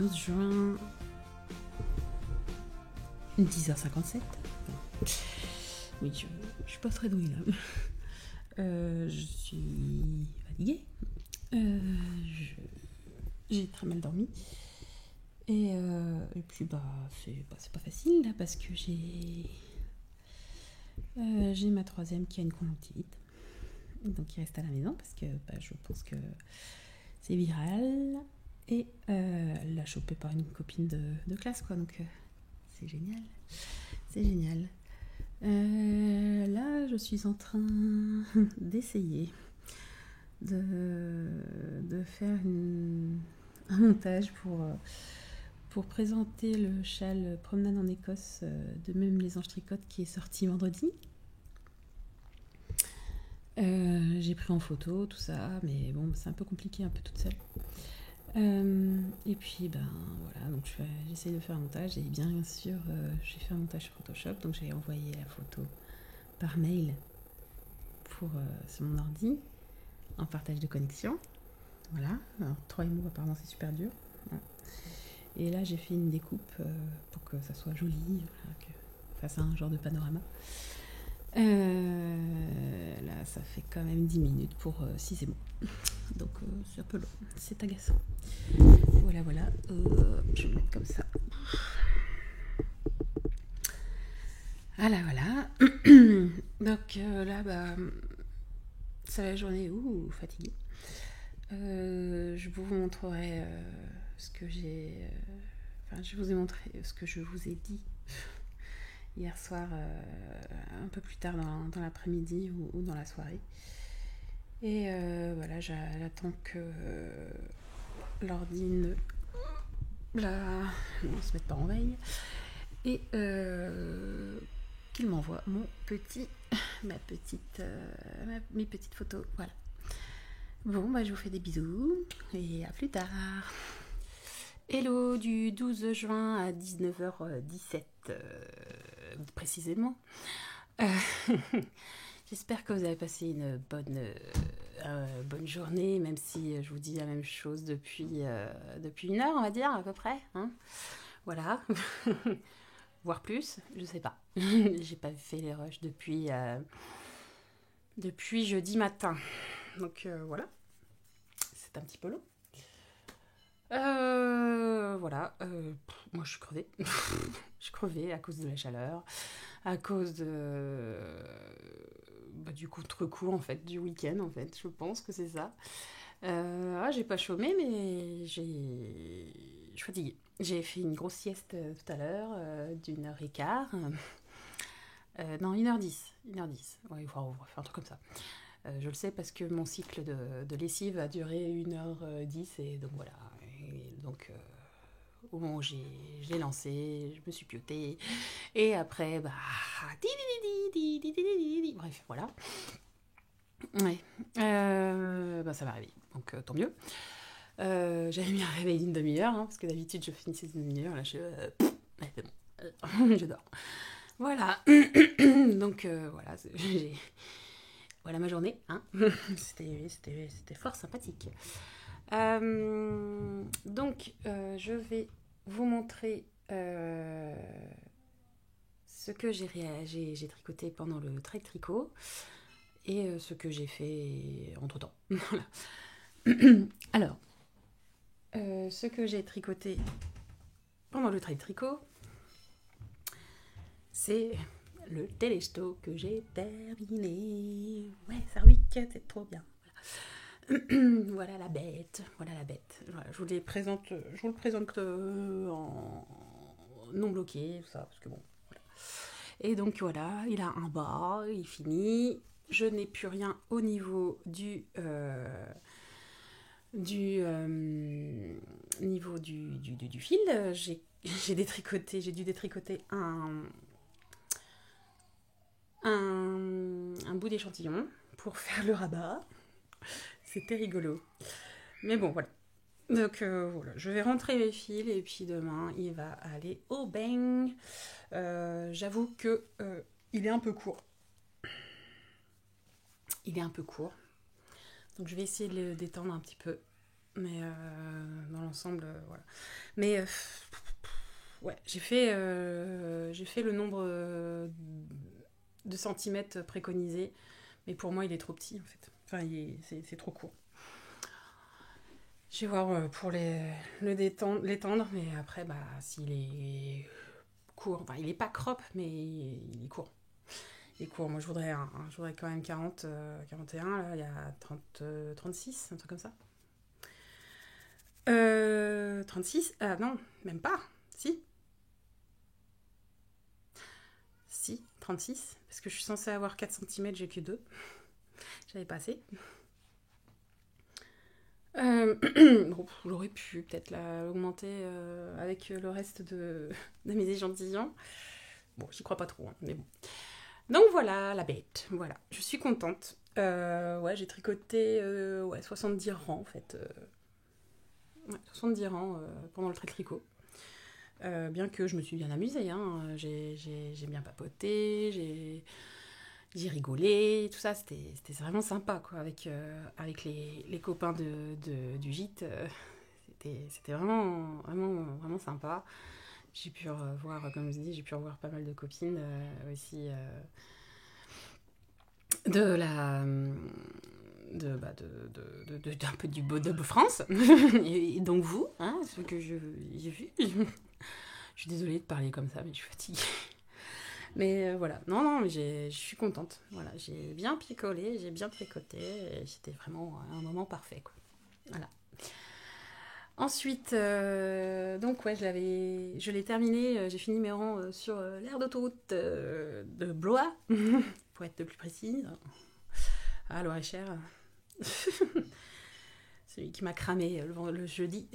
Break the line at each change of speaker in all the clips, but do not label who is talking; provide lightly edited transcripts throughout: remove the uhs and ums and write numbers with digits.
11 juin, 10h57. Oui, je suis pas très douée là. Je suis fatiguée. J'ai très mal dormi. Et puis c'est pas facile là parce que j'ai ma troisième qui a une conjonctivite. Donc il reste à la maison parce que je pense que c'est viral. Et elle l'a chopé par une copine de classe, quoi. Donc c'est génial. C'est génial. Là, je suis en train d'essayer de faire un montage pour présenter le châle Promenade en Écosse de Même les Anges Tricotent qui est sorti vendredi. J'ai pris en photo tout ça, mais bon, c'est un peu compliqué, un peu toute seule. Et puis voilà, donc j'essaie de faire un montage et bien sûr j'ai fait un montage sur Photoshop, donc j'ai envoyé la photo par mail sur mon ordi en partage de connexion. Voilà, alors 3 mots apparemment c'est super dur. Voilà. Et là j'ai fait une découpe pour que ça soit joli, voilà, que fasse un genre de panorama. Là ça fait quand même 10 minutes pour 6 mots. Donc c'est un peu long, c'est agaçant. Voilà, je vais me mettre comme ça. Voilà. Donc là, c'est la journée fatiguée. Je vous montrerai ce que j'ai... je vous ai montré ce que je vous ai dit hier soir, un peu plus tard dans l'après-midi ou dans la soirée. Et voilà, j'attends que l'ordi ne se mette pas en veille. Et qu'il m'envoie mes petites photos. Voilà. Bon, je vous fais des bisous et à plus tard. Hello du 12 juin à 19h17 précisément. J'espère que vous avez passé une bonne journée, même si je vous dis la même chose depuis 1 heure, on va dire, à peu près. Hein, voilà. Voire plus, je sais pas. J'ai pas fait les rushs depuis jeudi matin. Donc voilà. C'est un petit peu long. Voilà. Moi je suis crevée. Je suis crevée à cause de la chaleur, à cause du contre-coup en fait, du week-end en fait. Je pense que c'est ça. J'ai pas chômé, mais je suis fatiguée. J'ai fait une grosse sieste tout à l'heure d'1h15. Non, 1h10. 1h10. Ouais, on va faire un truc comme ça. Je le sais parce que mon cycle de lessive a duré 1h10 et donc voilà. Et donc au moment où j'ai lancé, je me suis piotée. Et après, bref, voilà. Ouais. Ça va arriver. Donc tant mieux. J'avais mis un réveil d'une demi-heure, hein, parce que d'habitude je finissais d'une demi-heure. Là, c'est bon. Je dors. Voilà. Donc voilà, voilà ma journée. Hein. C'était fort sympathique. Donc je vais vous montrer ce que j'ai tricoté pendant le trade tricot et ce que j'ai fait entre temps. Voilà. Alors, ce que j'ai tricoté pendant le trade tricot, c'est le télésto que j'ai terminé. Ouais, Sarwick, c'est trop bien. Voilà la bête. Voilà, je vous le présente en non bloqué, tout ça, parce que bon. Voilà. Et donc voilà, il a un bas, il finit. Je n'ai plus rien au niveau du niveau du fil. J'ai dû détricoter un bout d'échantillon pour faire le rabat. C'était rigolo. Mais bon, voilà. Donc voilà, je vais rentrer mes fils et puis demain, il va aller au bang. J'avoue que il est un peu court. Donc je vais essayer de le détendre un petit peu. Mais dans l'ensemble, voilà. Mais ouais, j'ai fait le nombre de centimètres préconisé, mais pour moi, il est trop petit en fait. Enfin, c'est trop court. Je vais voir pour l'étendre, mais après, bah, s'il est court, enfin, il est pas crop, mais il est court. Il est court. Moi, je voudrais quand même 40, 41, là, il y a 30, 36, un truc comme ça. 36, ah non, même pas. Si, 36, parce que je suis censée avoir 4 cm, j'ai que 2. J'avais pas assez. Bon, j'aurais pu peut-être l'augmenter avec le reste de mes échantillons. Bon, j'y crois pas trop, hein, mais bon. Donc voilà la bête, voilà. Je suis contente. Ouais, j'ai tricoté 70 rangs en fait. Ouais, 70 rangs pendant le tricot. Bien que je me suis bien amusée, hein. J'ai bien papoté, j'ai rigolé, tout ça, c'était vraiment sympa, quoi, avec les copains du gîte. C'était vraiment, vraiment, vraiment sympa. J'ai pu revoir, comme je dis, j'ai pu revoir pas mal de copines aussi de la. D'un peu du beau de France. Et donc vous, hein, ce que j'ai vu. Je suis désolée de parler comme ça, mais je suis fatiguée. Mais voilà, non, mais je suis contente. Voilà, j'ai bien picolé, j'ai bien tricoté, et c'était vraiment un moment parfait, quoi. Voilà. Ensuite, donc ouais, je l'ai terminé, j'ai fini mes rangs sur l'aire d'autoroute de Blois, pour être plus précise, à Loir-et-Cher. Celui qui m'a cramé le vendredi.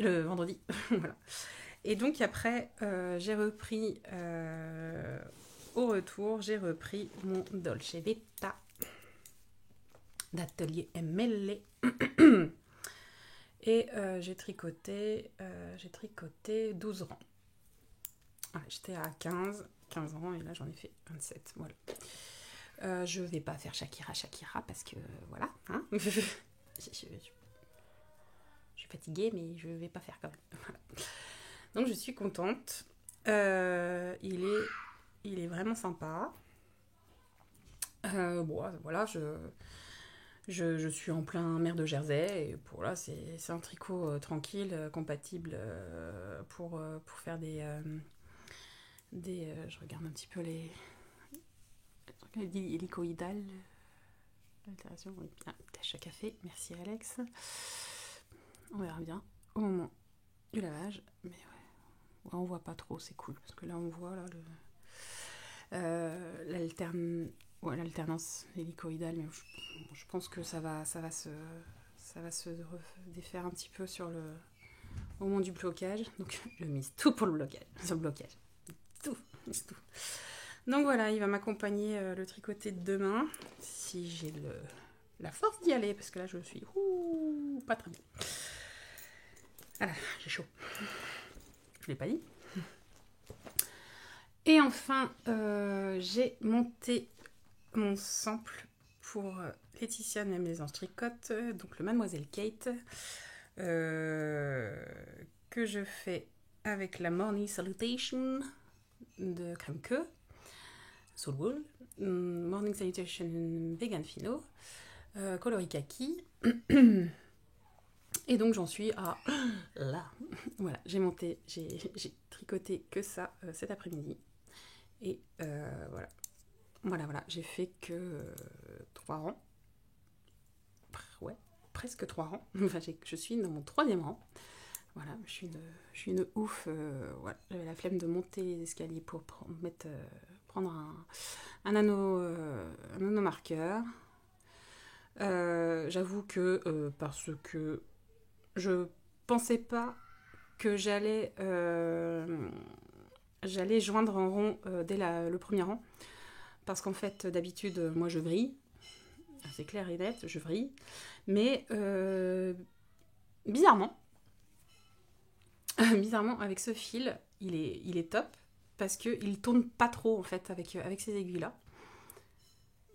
Voilà. Et donc après, j'ai repris au retour, j'ai repris mon Dolce Vita d'atelier ML. Et j'ai tricoté 12 rangs. Voilà, j'étais à 15 rangs et là j'en ai fait 27. Voilà. Je vais pas faire Shakira parce que voilà. Hein. je suis fatiguée, mais je vais pas faire quand même. Voilà. Donc je suis contente. Il est vraiment sympa. Bon, voilà, je suis en plein mer de Jersey et pour là c'est un tricot tranquille, compatible pour faire des je regarde un petit peu les hélicoïdales, l'altération, oui, bien, tâche à café, merci Alex. On verra bien au moment du lavage, mais ouais, on voit pas trop, c'est cool parce que là on voit là l'alternance hélicoïdale, mais je pense que ça va se défaire un petit peu au moment du blocage. Donc je mise tout pour le blocage, sur le blocage. Tout. Donc voilà, il va m'accompagner le tricoté de demain, si j'ai la force d'y aller, parce que là je suis pas très bien. Voilà, j'ai chaud. Je l'ai pas dit. Et enfin, j'ai monté mon sample pour Laetitia de Maison Tricote, donc le Mademoiselle Kate, que je fais avec la Morning Salutation de Kremke, Soul Wool, Morning Salutation Vegan Fino, coloris kaki. Et donc j'en suis à là. Voilà, j'ai tricoté que ça cet après-midi. Et voilà, j'ai fait que 3 rangs. Ouais, presque 3 rangs. Enfin, je suis dans mon 3e rang. Voilà, je suis une ouf. Voilà, j'avais la flemme de monter les escaliers pour prendre un anneau marqueur. J'avoue que parce que je pensais pas que j'allais joindre en rond dès le premier rang, parce qu'en fait d'habitude moi je vrille, c'est clair et net, je vrille, mais bizarrement avec ce fil il est top, parce qu'il tourne pas trop en fait avec ces aiguilles là.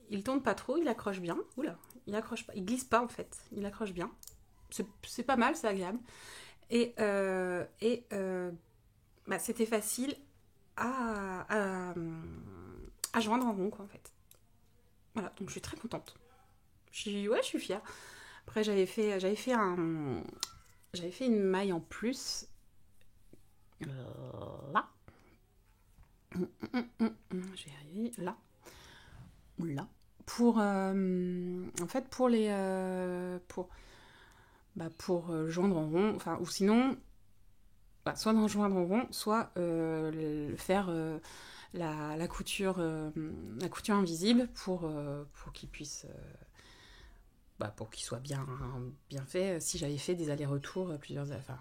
Il tourne pas trop, il accroche bien. Oula, il accroche pas, il glisse pas en fait, il accroche bien.
c'est pas mal, c'est agréable. Et, c'était facile à joindre en rond, quoi, en fait. Voilà, donc je suis très contente. Je suis fière. Après, j'avais fait une maille en plus. Là. Je vais y arriver. Là. Ou là. Pour, en fait, pour les... pour joindre en rond. Enfin, ou sinon, soit d'en joindre en rond, soit faire la couture invisible pour qu'il puisse... pour qu'il soit bien fait. Si j'avais fait des allers-retours, enfin,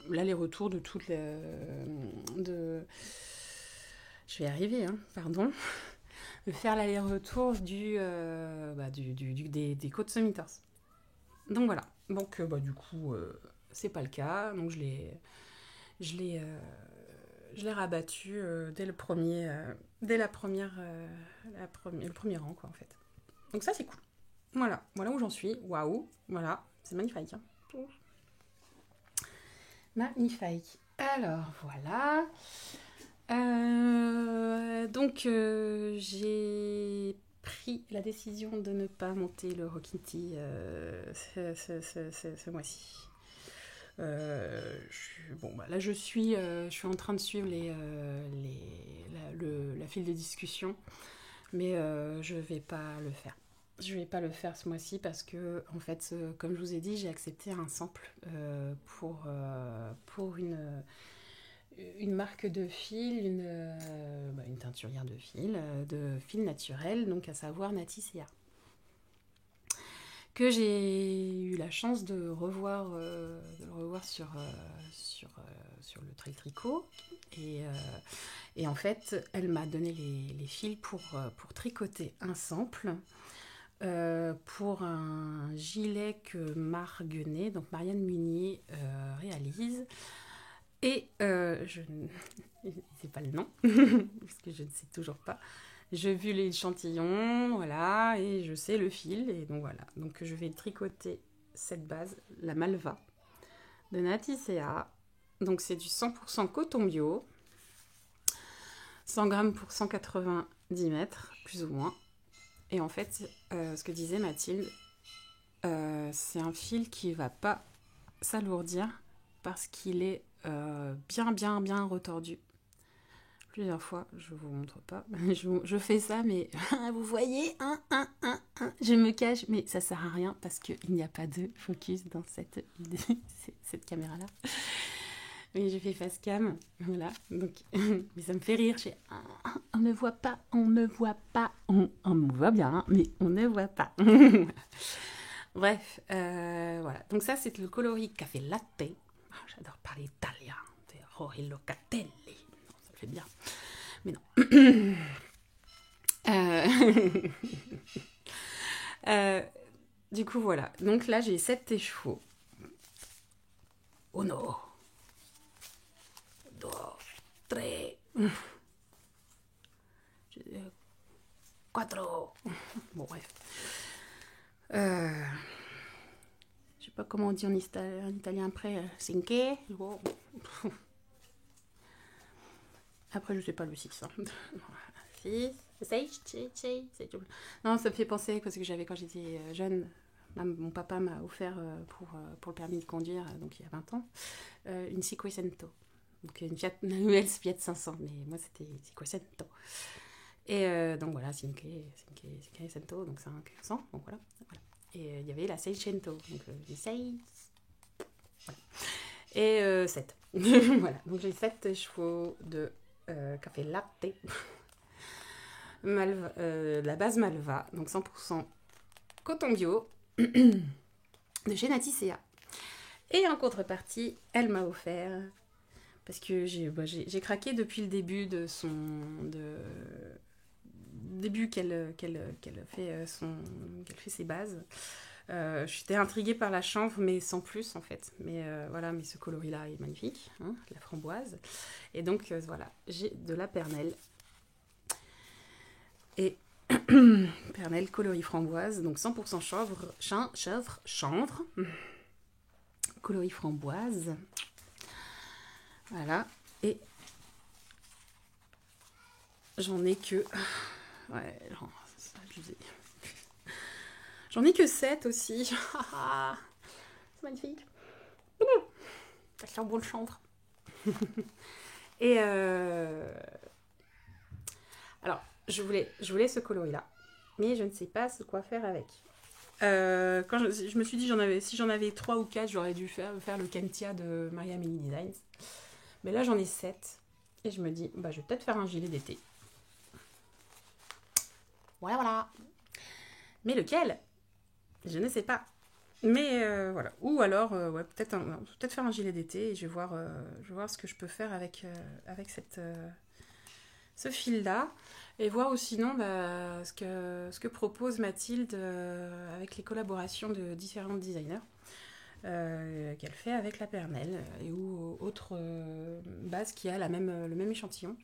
l'aller-retour de toutes les... Je vais y arriver, hein, pardon. De faire l'aller-retour des côtes Sommitors. Donc voilà. Donc du coup, c'est pas le cas. Donc je l'ai rabattu dès le premier rang, quoi, en fait. Donc ça, c'est cool. Voilà où j'en suis. Waouh, voilà, c'est magnifique. Hein. Magnifique. Alors, voilà. Donc, j'ai pris la décision de ne pas monter le Rockinty ce mois-ci. Là, je suis en train de suivre la file de discussion, mais je vais pas le faire. Je vais pas le faire ce mois-ci parce que, en fait, comme je vous ai dit, j'ai accepté un sample pour une marque de fil, une teinturière de fil naturel, donc à savoir Natisea, que j'ai eu la chance de le revoir sur le Trail Tricot. Et en fait, elle m'a donné les fils pour tricoter un sample pour un gilet que Marguenet, donc Marianne Munier, réalise. Et je ne sais pas le nom, parce que je ne sais toujours pas. J'ai vu l'échantillon, voilà, et je sais le fil, et donc voilà. Donc je vais tricoter cette base, la Malva, de Natisea. Donc c'est du 100% coton bio, 100 grammes pour 190 mètres, plus ou moins. Et en fait, ce que disait Mathilde, c'est un fil qui va pas s'alourdir parce qu'il est bien retordu. Plusieurs fois, je vous montre pas. Je fais ça, mais vous voyez, je me cache, mais ça sert à rien parce qu'il n'y a pas de focus dans cette caméra-là. Mais je fais face cam, voilà. Donc, mais ça me fait rire. On ne voit pas, on me voit bien, hein, mais on ne voit pas. Bref, voilà. Donc ça, c'est le coloris Café Latte. J'adore parler italien. Rory Locatelli. Ça le fait bien. Mais non. Du coup, voilà. Donc là, j'ai 7 échevaux. Uno. Deux. Tres. Quattro. Bon, bref. Je sais pas comment on dit en italien après. Cinque. Bon. Après, je sais pas le 6. 6. Non, ça me fait penser parce que quand j'étais jeune, mon papa m'a offert pour le permis de conduire, donc il y a 20 ans, une Cinquecento. Donc une nouvelle Fiat 500, mais moi c'était Cinquecento. Et donc voilà, Cinquecento, donc 500, donc voilà. Et il y avait la Seicento, donc les 6. Voilà. Et 7. Voilà, donc j'ai 7 chevaux de Café Latte. Malva, la base Malva, donc 100% coton bio, de chez Natisea. Et en contrepartie, elle m'a offert, parce que j'ai craqué depuis le début début qu'elle fait ses bases. J'étais intriguée par la chanvre, mais sans plus en fait. Mais voilà, mais ce coloris-là est magnifique, hein, la framboise. Et donc voilà, j'ai de la Pernelle. Et Pernelle coloris framboise, donc 100% chanvre. coloris framboise. Voilà. Et j'en ai que... Ouais, c'est abusé. J'en ai que 7 aussi. C'est magnifique. Ça sent bon le chanvre. Et alors, je voulais ce coloris-là, mais je ne sais pas quoi faire avec. Quand je me suis dit, si j'en avais 3 ou 4, j'aurais dû faire le Kentia de Maria Melly Designs. Mais là, j'en ai 7. Et je me dis, je vais peut-être faire un gilet d'été. Voilà. Mais lequel? Je ne sais pas. Mais voilà. Ou alors, peut-être faire un gilet d'été et je vais voir ce que je peux faire avec ce fil-là. Et voir ou sinon ce que propose Mathilde avec les collaborations de différents designers qu'elle fait avec la Pernelle et ou autre base qui a le même échantillon.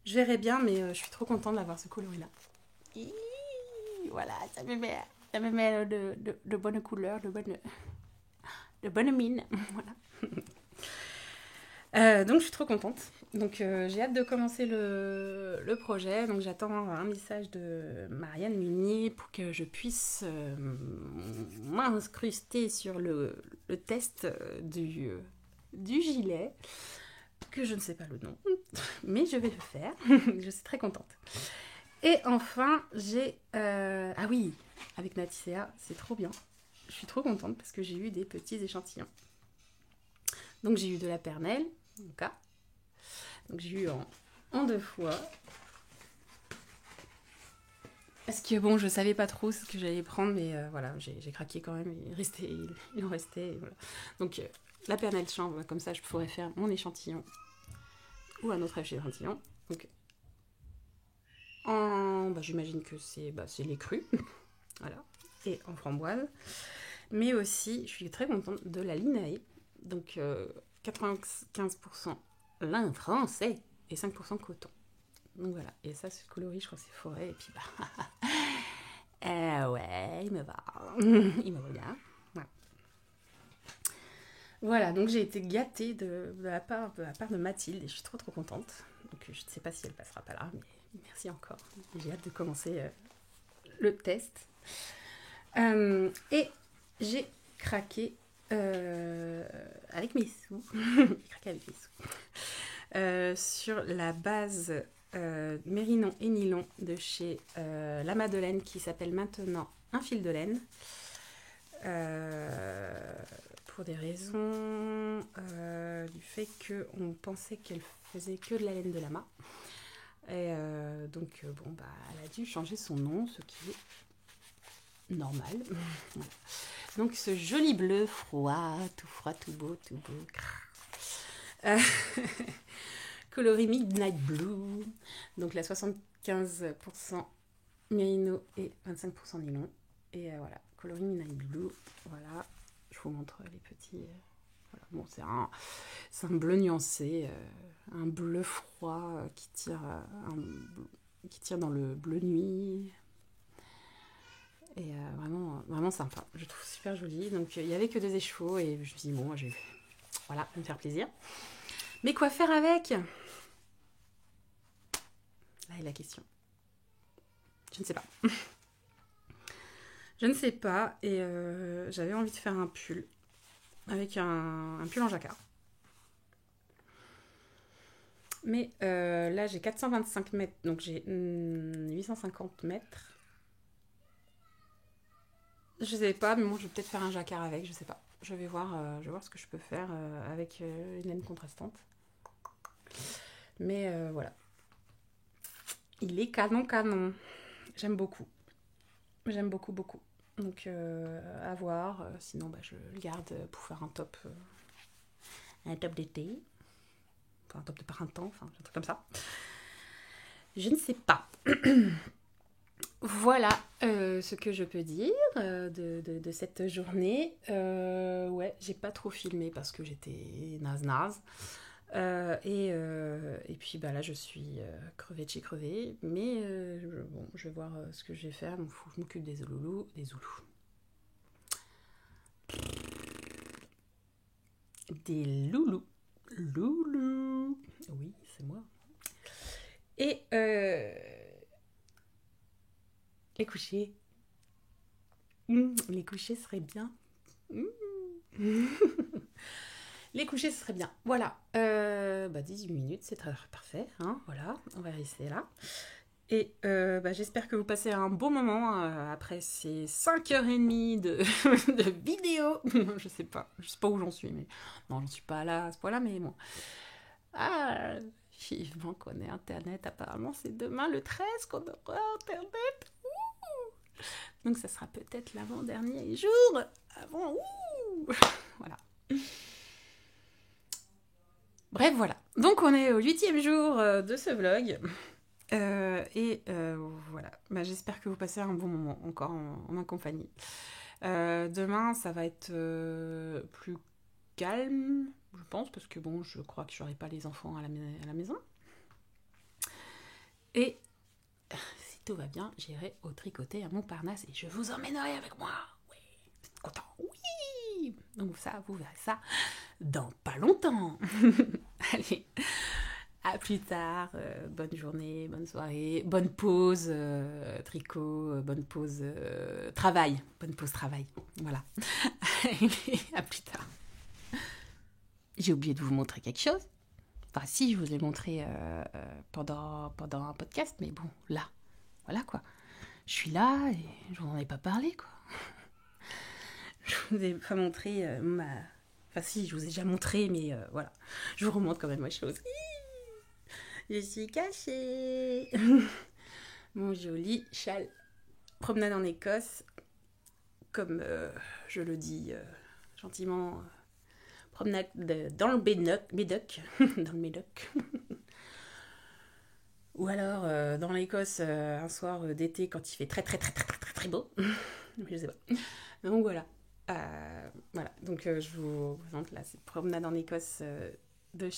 Je verrai bien, mais je suis trop contente d'avoir ce coloris-là. Voilà, ça me met de bonnes couleurs, de bonnes mines. Voilà. Donc je suis trop contente. Donc j'ai hâte de commencer le projet. Donc j'attends un message de Marianne Munier pour que je puisse m'incruster sur le test du gilet, que je ne sais pas le nom, mais je vais le faire. Je suis très contente. Et enfin, j'ai... Ah oui, avec Naticea, c'est trop bien. Je suis trop contente parce que j'ai eu des petits échantillons. Donc j'ai eu de la Pernelle, donc j'ai eu en 2 fois. Parce que bon, je savais pas trop ce que j'allais prendre, mais voilà, j'ai craqué quand même. Il en restait. Voilà. Donc la Pernelle chanvre, comme ça je pourrais faire mon échantillon ou un autre échantillon. Donc j'imagine que c'est les crus. Voilà. Et en framboise. Mais aussi, je suis très contente de la Linae. Donc 95% lin français et 5% coton. Donc voilà. Et ça, ce coloris, je crois que c'est forêt. Et puis ouais, il me va. Il me va bien. Voilà, donc j'ai été gâtée de la part de Mathilde et je suis trop contente. Donc je ne sais pas si elle passera pas là, mais merci encore. J'ai hâte de commencer le test. Et j'ai craqué avec mes sous. J'ai craqué avec mes sous. Sur la base Mérinon et Nylon de chez La Madeleine qui s'appelle maintenant Un fil de laine. Pour des raisons du fait qu'on pensait qu'elle faisait que de la laine de lama. Et donc, elle a dû changer son nom, ce qui est normal. Voilà. Donc, ce joli bleu froid, tout beau. Coloris Midnight Blue. Donc, la 75% mérino et 25% nylon. Et voilà, coloris Midnight Blue. Voilà. Je vous montre les petits. Voilà. Bon, c'est un bleu nuancé, un bleu froid qui tire dans le bleu nuit. Et vraiment sympa. Je trouve super joli. Donc il n'y avait que 2 écheveaux et je me suis dit bon, je vais me faire plaisir. Mais quoi faire avec? Là est la question. Je ne sais pas. Je ne sais pas, et j'avais envie de faire un pull avec un pull en jacquard. Mais là, j'ai 425 mètres, donc j'ai 850 mètres. Je sais pas, mais moi, je vais peut-être faire un jacquard avec, je sais pas. Je vais voir ce que je peux faire avec une laine contrastante. Mais voilà. Il est canon. J'aime beaucoup. Beaucoup. Donc à voir. Sinon, je le garde pour faire un top d'été. Enfin, un top de printemps, enfin un truc comme ça. Je ne sais pas. Voilà ce que je peux dire de cette journée. Ouais, j'ai pas trop filmé parce que j'étais naze. Et puis là je suis crevée de chez crevée, mais je vais voir ce que je vais faire. Donc faut que je m'occupe des zoulous. des loulous. Loulous. Oui, c'est moi. Et les coucher. Les coucher serait bien. Les coucher, ce serait bien. Voilà. 18 minutes, c'est très parfait. Hein, voilà, on va rester là. Et j'espère que vous passez un bon moment après ces 5h30 de vidéo. Je sais pas où j'en suis, mais non, j'en suis pas là à ce point-là, mais bon. Ah, vivement qu'on ait Internet. Apparemment, c'est demain le 13 qu'on aura Internet. Ouh. Donc, ça sera peut-être l'avant-dernier jour. Avant, voilà. Bref, voilà. Donc, on est au 8e jour de ce vlog. Voilà. J'espère que vous passez un bon moment encore en ma compagnie. Demain, ça va être plus calme, je pense, parce que bon, je crois que j'aurai pas les enfants à la maison. Et si tout va bien, j'irai au tricoter à Montparnasse et je vous emmènerai avec moi. Oui, vous êtes content? Oui. Donc ça, vous verrez ça dans pas longtemps. Allez, à plus tard. Bonne journée, bonne soirée, bonne pause tricot, bonne pause travail. Bonne pause travail. Voilà. Allez, à plus tard. J'ai oublié de vous montrer quelque chose. Enfin, si, je vous l'ai montré pendant un podcast, mais bon, là, voilà quoi. Je suis là et je vous en ai pas parlé, quoi. Je vous ai pas montré Enfin, si, je vous ai déjà montré, mais voilà. Je vous remontre quand même ma chose. Je suis cachée. Mon joli châle. Promenade en Écosse. Comme je le dis gentiment, promenade dans le Médoc. Dans le Médoc. Ou alors dans l'Écosse un soir d'été quand il fait très très très très très très, très beau. Je sais pas. Donc voilà. Voilà. Donc je vous présente là cette promenade en Écosse de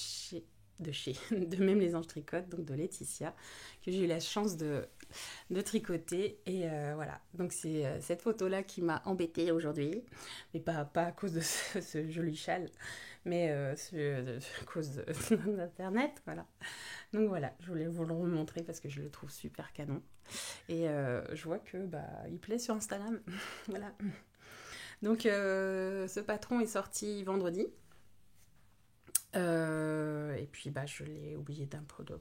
même les Anges Tricotent, donc de Laetitia, que j'ai eu la chance de tricoter. Et voilà, donc c'est cette photo-là qui m'a embêtée aujourd'hui, mais pas à cause de ce joli châle, mais à cause d'Internet, voilà. Donc voilà, je voulais vous le remontrer parce que je le trouve super canon. Et je vois que il plaît sur Instagram, voilà. Donc ce patron est sorti vendredi. Et puis je l'ai oublié d'un peu de...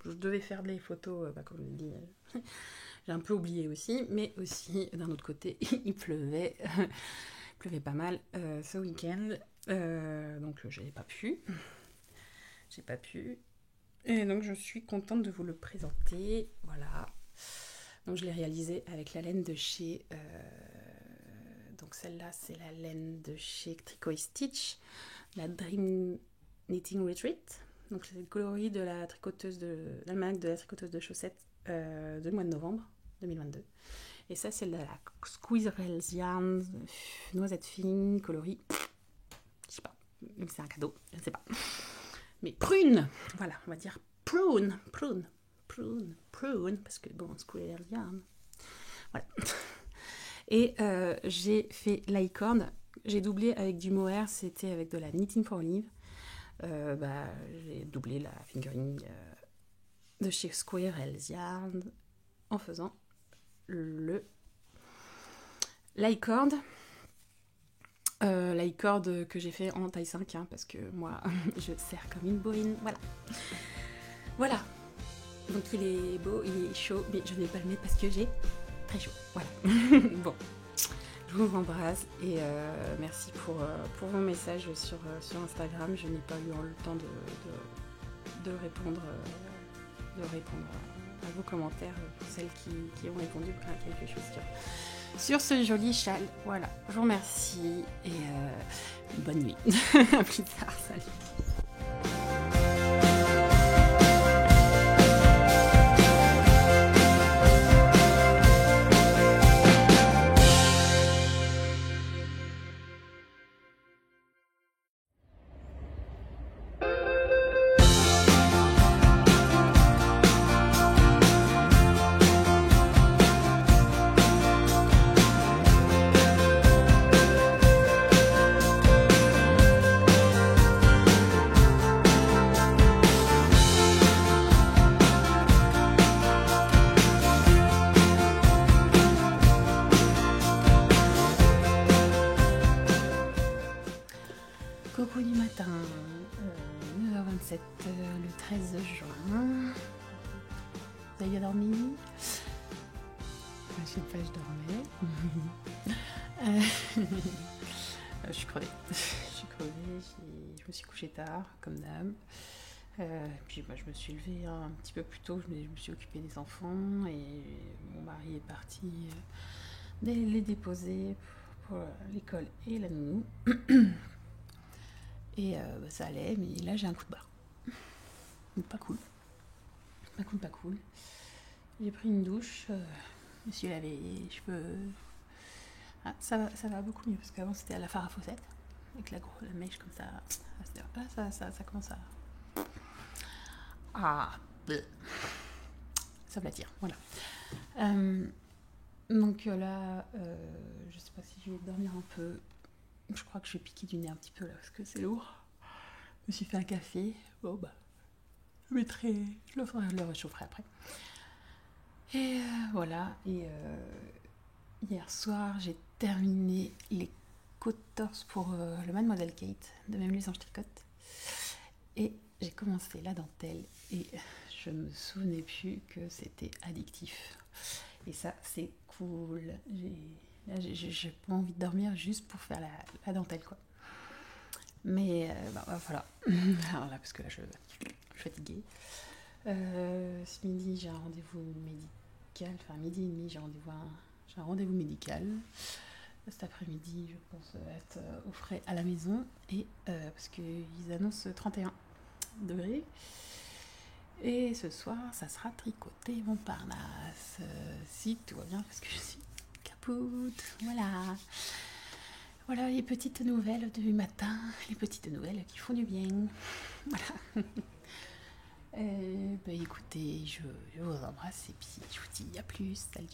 Je devais faire des photos, comme je dis, j'ai un peu oublié aussi, mais aussi d'un autre côté, il pleuvait pas mal ce week-end, donc j'ai pas pu, et donc je suis contente de vous le présenter, voilà. Donc je l'ai réalisé avec la laine de chez, donc celle-là c'est la laine de chez Tricot & Stitch, la Dream Knitting Retreat. Donc c'est le coloris de la tricoteuse l'almanach de la tricoteuse de chaussettes du mois de novembre 2022. Et ça c'est la Squirrels Yarn noisette fine coloris, je sais pas, c'est un cadeau, je ne sais pas. Mais prune, voilà, on va dire prune, parce que bon, Squirrels Yarn, voilà. Et j'ai fait l'aïcorn. J'ai doublé avec du mohair, c'était avec de la Knitting for Olive. J'ai doublé la fingering de chez Squirrels Yarn en faisant l'aïcord. L'aïcord que j'ai fait en taille 5, hein, parce que moi, je serre comme une bourrine. Voilà. Donc il est beau, il est chaud, mais je ne vais pas le mettre parce que j'ai très chaud. Voilà. Bon. Je vous embrasse et merci pour vos messages sur Instagram. Je n'ai pas eu le temps de répondre à vos commentaires pour celles qui ont répondu à quelque chose sur ce joli châle. Voilà, je vous remercie et bonne nuit. À plus tard, salut. coco du matin, 9h27, le 13 juin. Vous avez bien dormi? Je sais pas, je dormais. Je suis crevée. Je me suis couchée tard, comme d'hab. Puis je me suis levée un petit peu plus tôt, je me suis occupée des enfants et mon mari est parti les déposer pour l'école et la nounou. Et ça allait, mais là j'ai un coup de barre. Pas cool. Pas cool. J'ai pris une douche, je me suis lavé les cheveux. Ah, ça va beaucoup mieux parce qu'avant c'était à la Farah Fawcett avec la mèche comme ça. Là ça commence à... ça m'attire, voilà. Donc là, je sais pas si je vais dormir un peu. Je crois que je vais piquer du nez un petit peu là parce que c'est lourd. Je me suis fait un café. Bon bah, je le réchaufferai après. Et voilà. Et hier soir, j'ai terminé les côtes torse pour le Mademoiselle Kate de Même Luis en Tricote. Et j'ai commencé la dentelle et je me souvenais plus que c'était addictif. Et ça, c'est cool. J'ai pas envie de dormir juste pour faire la dentelle, quoi. Mais voilà. Alors là, parce que là, je suis fatiguée. Ce midi, j'ai un rendez-vous médical. Enfin, midi et demi, j'ai un rendez-vous médical. Cet après-midi, je pense être au frais à la maison. Et parce qu'ils annoncent 31 degrés. Et ce soir, ça sera tricoter Montparnasse. Si tout va bien, parce que je suis capoute. Voilà les petites nouvelles du matin, les petites nouvelles qui font du bien. Voilà. Écoutez, je vous embrasse et puis je vous dis à plus. Salut.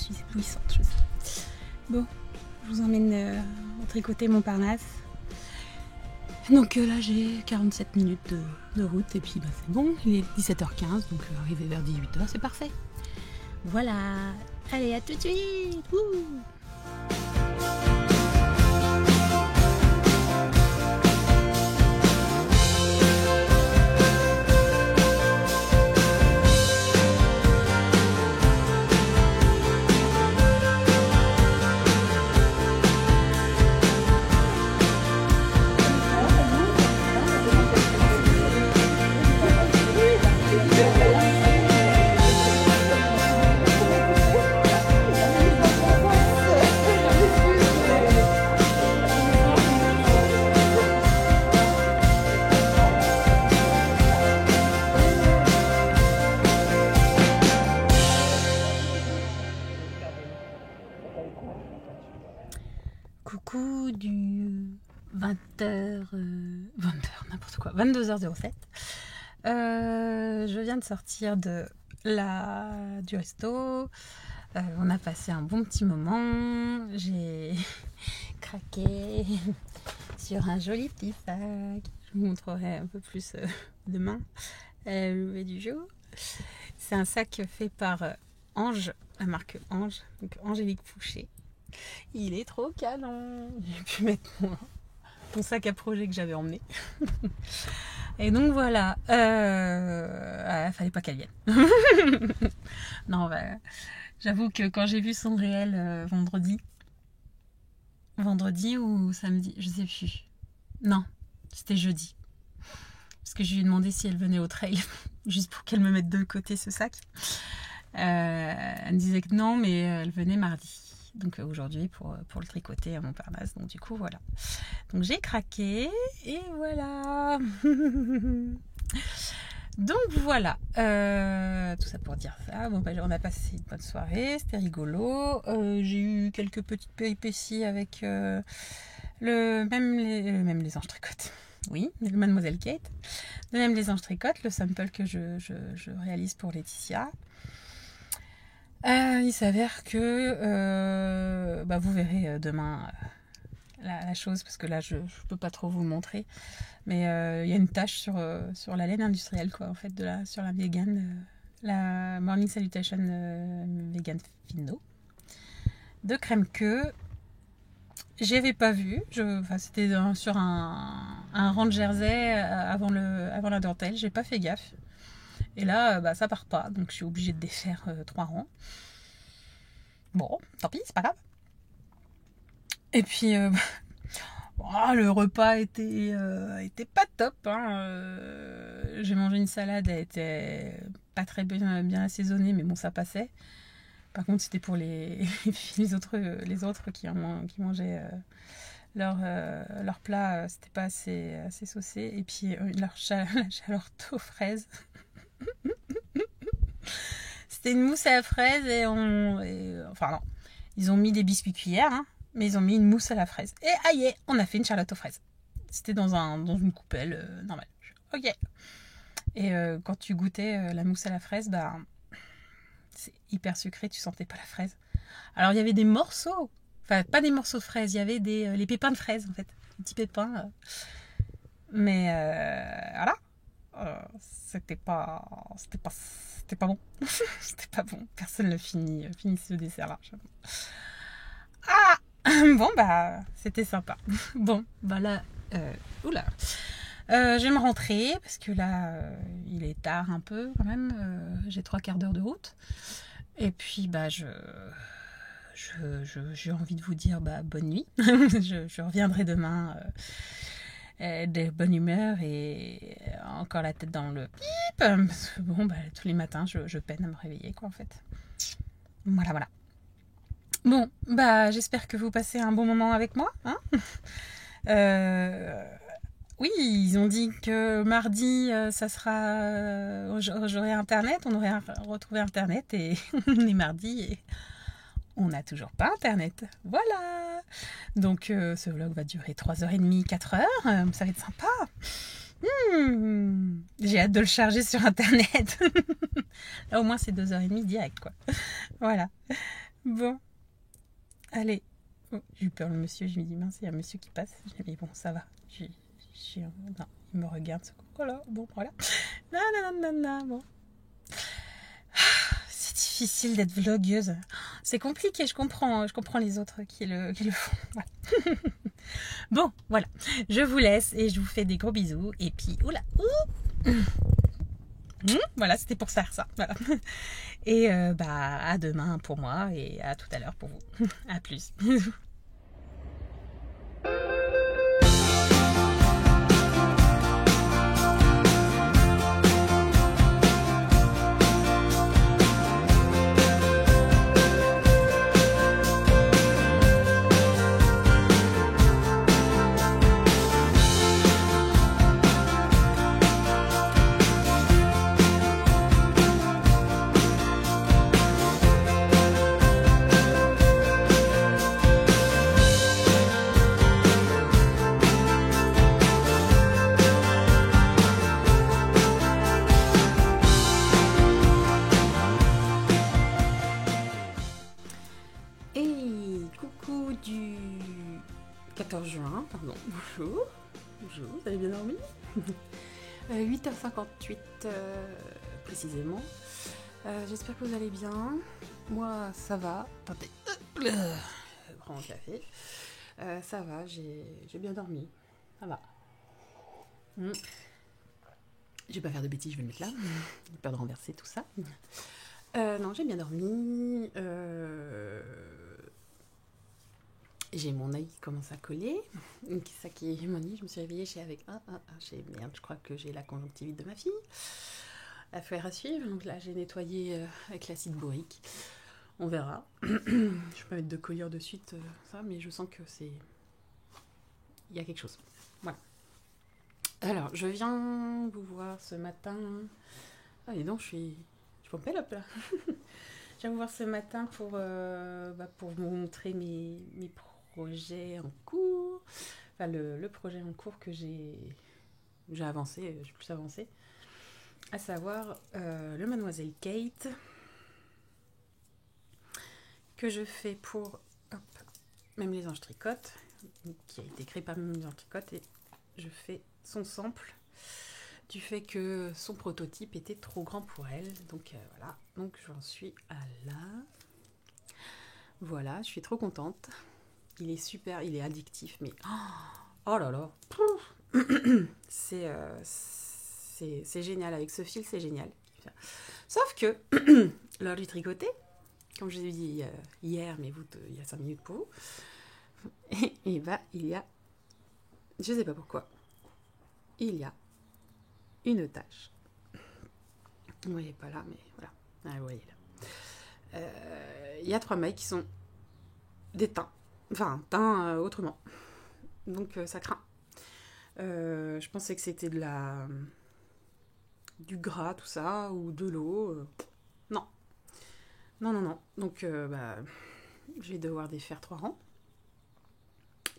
suis éblouissante, je sais. Bon, je vous emmène au tricoter Montparnasse. Donc là j'ai 47 minutes de route et puis c'est bon, il est 17h15, donc arrivé vers 18h, c'est parfait. Voilà, allez à tout de suite. Wouh. Coucou du 20h, 20h, n'importe quoi, 22h07. Je viens de sortir du resto. On a passé un bon petit moment. J'ai craqué sur un joli petit sac. Je vous montrerai un peu plus demain, le lever du jour. C'est un sac fait par Ange, la marque Ange, donc Angélique Fouché. Il est trop canon. J'ai pu mettre mon sac à projet que j'avais emmené. Et donc voilà. Fallait pas qu'elle vienne. Non, j'avoue que quand j'ai vu son réel vendredi ou samedi, je sais plus. Non, c'était jeudi. Parce que je lui ai demandé si elle venait au trail, juste pour qu'elle me mette de côté ce sac. Elle me disait que non, mais elle venait mardi. Donc aujourd'hui pour le tricoter à Montparnasse. Donc du coup voilà. Donc j'ai craqué et voilà. Donc voilà. Tout ça pour dire ça. Bon, on a passé une bonne soirée, c'était rigolo. J'ai eu quelques petites péripéties avec même les anges tricotent. Oui, Mademoiselle Kate. Même les anges tricotent, le sample que je réalise pour Laetitia. Il s'avère que vous verrez demain la chose, parce que là je peux pas trop vous le montrer, mais il y a une tache sur la laine industrielle quoi, en fait, sur la vegan, la Morning Salutation Vegan Fino de crème que j'avais pas vu. C'était sur un rang de jersey avant la dentelle, j'ai pas fait gaffe. Et là, ça part pas, donc je suis obligée de défaire 3 rangs. Bon, tant pis, c'est pas grave. Et puis, le repas était pas top. J'ai mangé une salade, elle était pas très bien assaisonnée, mais bon, ça passait. Par contre, c'était pour les autres qui mangeaient leur plat, c'était pas assez saucé. Et puis, la chaleur aux fraises. C'était une mousse à la fraise enfin non, ils ont mis des biscuits cuillères, mais ils ont mis une mousse à la fraise. Et aïe, on a fait une charlotte aux fraises. C'était dans une coupelle normale. Ok. Et quand tu goûtais la mousse à la fraise, c'est hyper sucré, tu sentais pas la fraise. Alors il y avait des morceaux, enfin pas des morceaux de fraises, il y avait les pépins de fraises en fait, des petits pépins. Mais voilà. C'était pas bon. C'était pas bon. Personne ne finit ce dessert là. Bon c'était sympa. Bon là oula. Je vais me rentrer parce que là il est tard un peu quand même. J'ai 3/4 d'heure de route. Et puis j'ai envie de vous dire bonne nuit. je reviendrai demain de bonne humeur et encore la tête dans le pip, parce que tous les matins je peine à me réveiller quoi en fait. Voilà. Bon j'espère que vous passez un bon moment avec moi, oui, ils ont dit que mardi ça sera j'aurai internet, on aurait retrouvé internet, et on est mardi et on n'a toujours pas internet. Voilà. Donc ce vlog va durer 3h30, 4h. Ça va être sympa. J'ai hâte de le charger sur internet. Là au moins c'est 2h30 direct quoi. Voilà. Bon. Allez. Oh, j'ai eu peur le monsieur. Je me dis mince, il y a un monsieur qui passe. Je me dis bon ça va. Non, il me regarde. Voilà. Bon voilà. Non. Bon. Difficile d'être vlogueuse. C'est compliqué, je comprends les autres qui le font. Voilà. Bon, voilà. Je vous laisse et je vous fais des gros bisous. Et puis, voilà, c'était pour faire ça. Voilà. Et à demain pour moi et à tout à l'heure pour vous. À plus. Bisous. du 14 juin, pardon. Bonjour. Bonjour, vous avez bien dormi 8h58 précisément. J'espère que vous allez bien. Moi, ça va. Attendez. Je prends mon café. Ça va, j'ai bien dormi. Ça va. Je vais pas faire de bêtises, je vais le mettre là. J'ai peur de renverser tout ça. Non, j'ai bien dormi. J'ai mon œil qui commence à coller. C'est ça qui m'a dit. Je me suis réveillée avec merde, je crois que j'ai la conjonctivite de ma fille. Affaire à suivre. Donc là, j'ai nettoyé avec l'acide borique. On verra. Je vais pas mettre de collier de suite, ça, mais je sens que c'est... Il y a quelque chose. Voilà. Alors, je viens vous voir ce matin. Ah, et donc, je suis en pélope, là. Je viens vous voir ce matin pour vous montrer mes projets en cours. Enfin, le projet en cours que j'ai plus avancé. À savoir le Mademoiselle Kate, que je fais pour Même les anges tricotent, qui a été créé par Même les anges tricotent, et je fais son sample du fait que son prototype était trop grand pour elle. Donc voilà, donc j'en suis à là. Voilà, je suis trop contente. Il est super, il est addictif, mais oh là là, c'est génial. Avec ce fil, c'est génial. Sauf que lors du tricoté, comme je vous ai dit hier, mais il y a 5 minutes pour vous, et bah il y a, je sais pas pourquoi, il y a une tache. Vous voyez pas là, mais voilà. Ah, vous voyez là. Il y a 3 mailles qui sont des teints. Enfin, teints autrement. Donc ça craint. Je pensais que c'était du gras, tout ça, ou de l'eau. Non. Non. Donc je vais devoir défaire 3 rangs.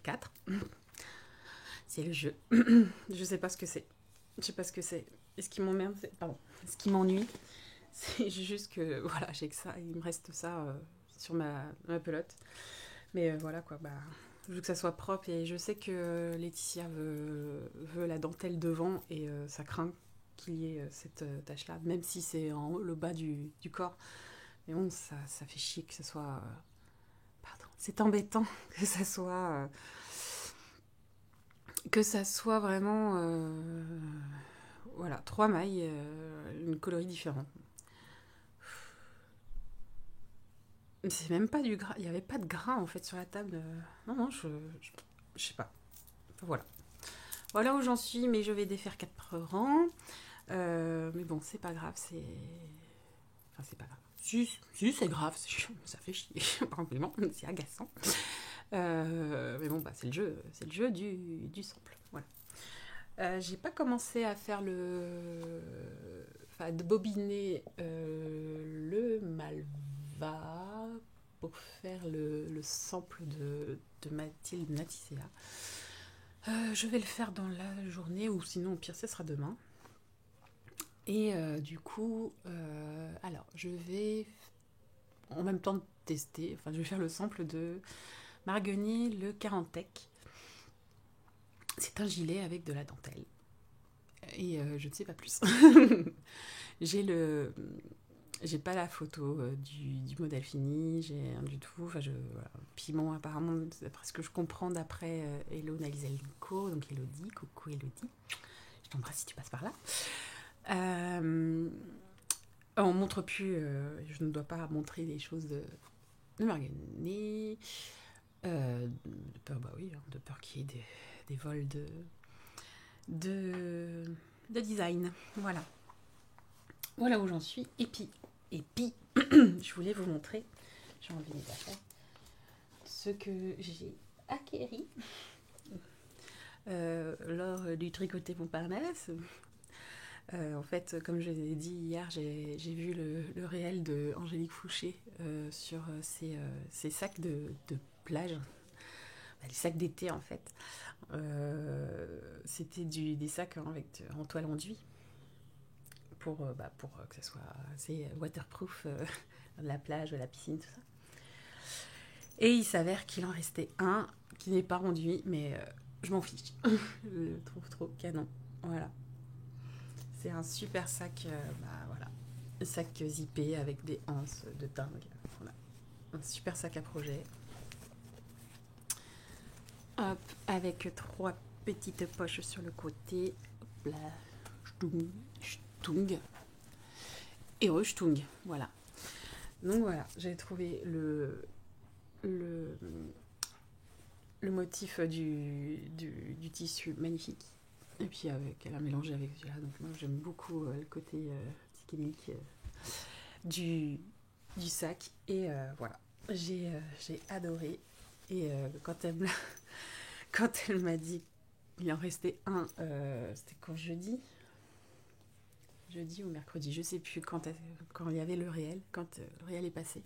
4. C'est le jeu. Je sais pas ce que c'est. Je sais pas ce que c'est. Et ce qui m'emmerde, ce qui m'ennuie, c'est juste que voilà, j'ai que ça. Il me reste ça sur ma pelote. Mais voilà quoi, je veux que ça soit propre, et je sais que Laetitia veut la dentelle devant, et ça craint qu'il y ait cette tache-là, même si c'est en haut, le bas du corps. Mais bon, ça fait chier que ça soit... Pardon, c'est embêtant que ça soit... vraiment... voilà, 3 mailles, une coloris différente. C'est même pas du gras, il n'y avait pas de gras en fait sur la table. Non, je sais pas. Enfin, voilà où j'en suis, mais je vais défaire 4 rangs. Mais bon, c'est pas grave, c'est pas grave. Si, c'est grave, ça fait chier. Compliment, c'est agaçant. Mais bon, c'est le jeu du sample. Voilà. J'ai pas commencé à faire de bobiner le malva pour faire le sample de Mathilde Naticea. Je vais le faire dans la journée, ou sinon au pire ce sera demain. Et du coup, alors je vais en même temps tester, je vais faire le sample de Marguerite le Carantec. C'est un gilet avec de la dentelle. Et je ne sais pas plus. J'ai pas la photo du modèle fini, j'ai rien du tout. Voilà. Puis bon, apparemment, d'après ce que je comprends, d'après Hello Nalizelko, donc Elodie, coucou Elodie, je t'embrasse si tu passes par là. On montre plus, je ne dois pas montrer des choses de Marguerite. De peur, de peur qu'il y ait des vols de design. Voilà où j'en suis. Et puis je voulais vous montrer, j'ai envie d'affaires, ce que j'ai acquéri lors du tricoté Montparnasse. En fait, comme je l'ai dit hier, j'ai vu le réel de Angélique Fouché sur ces sacs de plage, les sacs d'été en fait. C'était des sacs en toile enduit pour que ça soit assez waterproof, la plage, la piscine, tout ça. Et il s'avère qu'il en restait un qui n'est pas rendu, mais je m'en fiche. Je le trouve trop canon. Voilà. C'est un super sac, voilà. Un sac zippé avec des anses de dingue. Voilà. Un super sac à projet. Hop, avec 3 petites poches sur le côté. Hop là. Stung. Et restung. Voilà. Donc voilà, j'ai trouvé le motif du tissu magnifique. Et puis elle a mélangé avec celui-là. Donc moi j'aime beaucoup le côté psychédélique du sac. Et voilà, j'ai adoré. Et quand elle m'a dit qu'il en restait un, c'était quand jeudi ou mercredi, je sais plus, quand il y avait le réel, quand le réel est passé.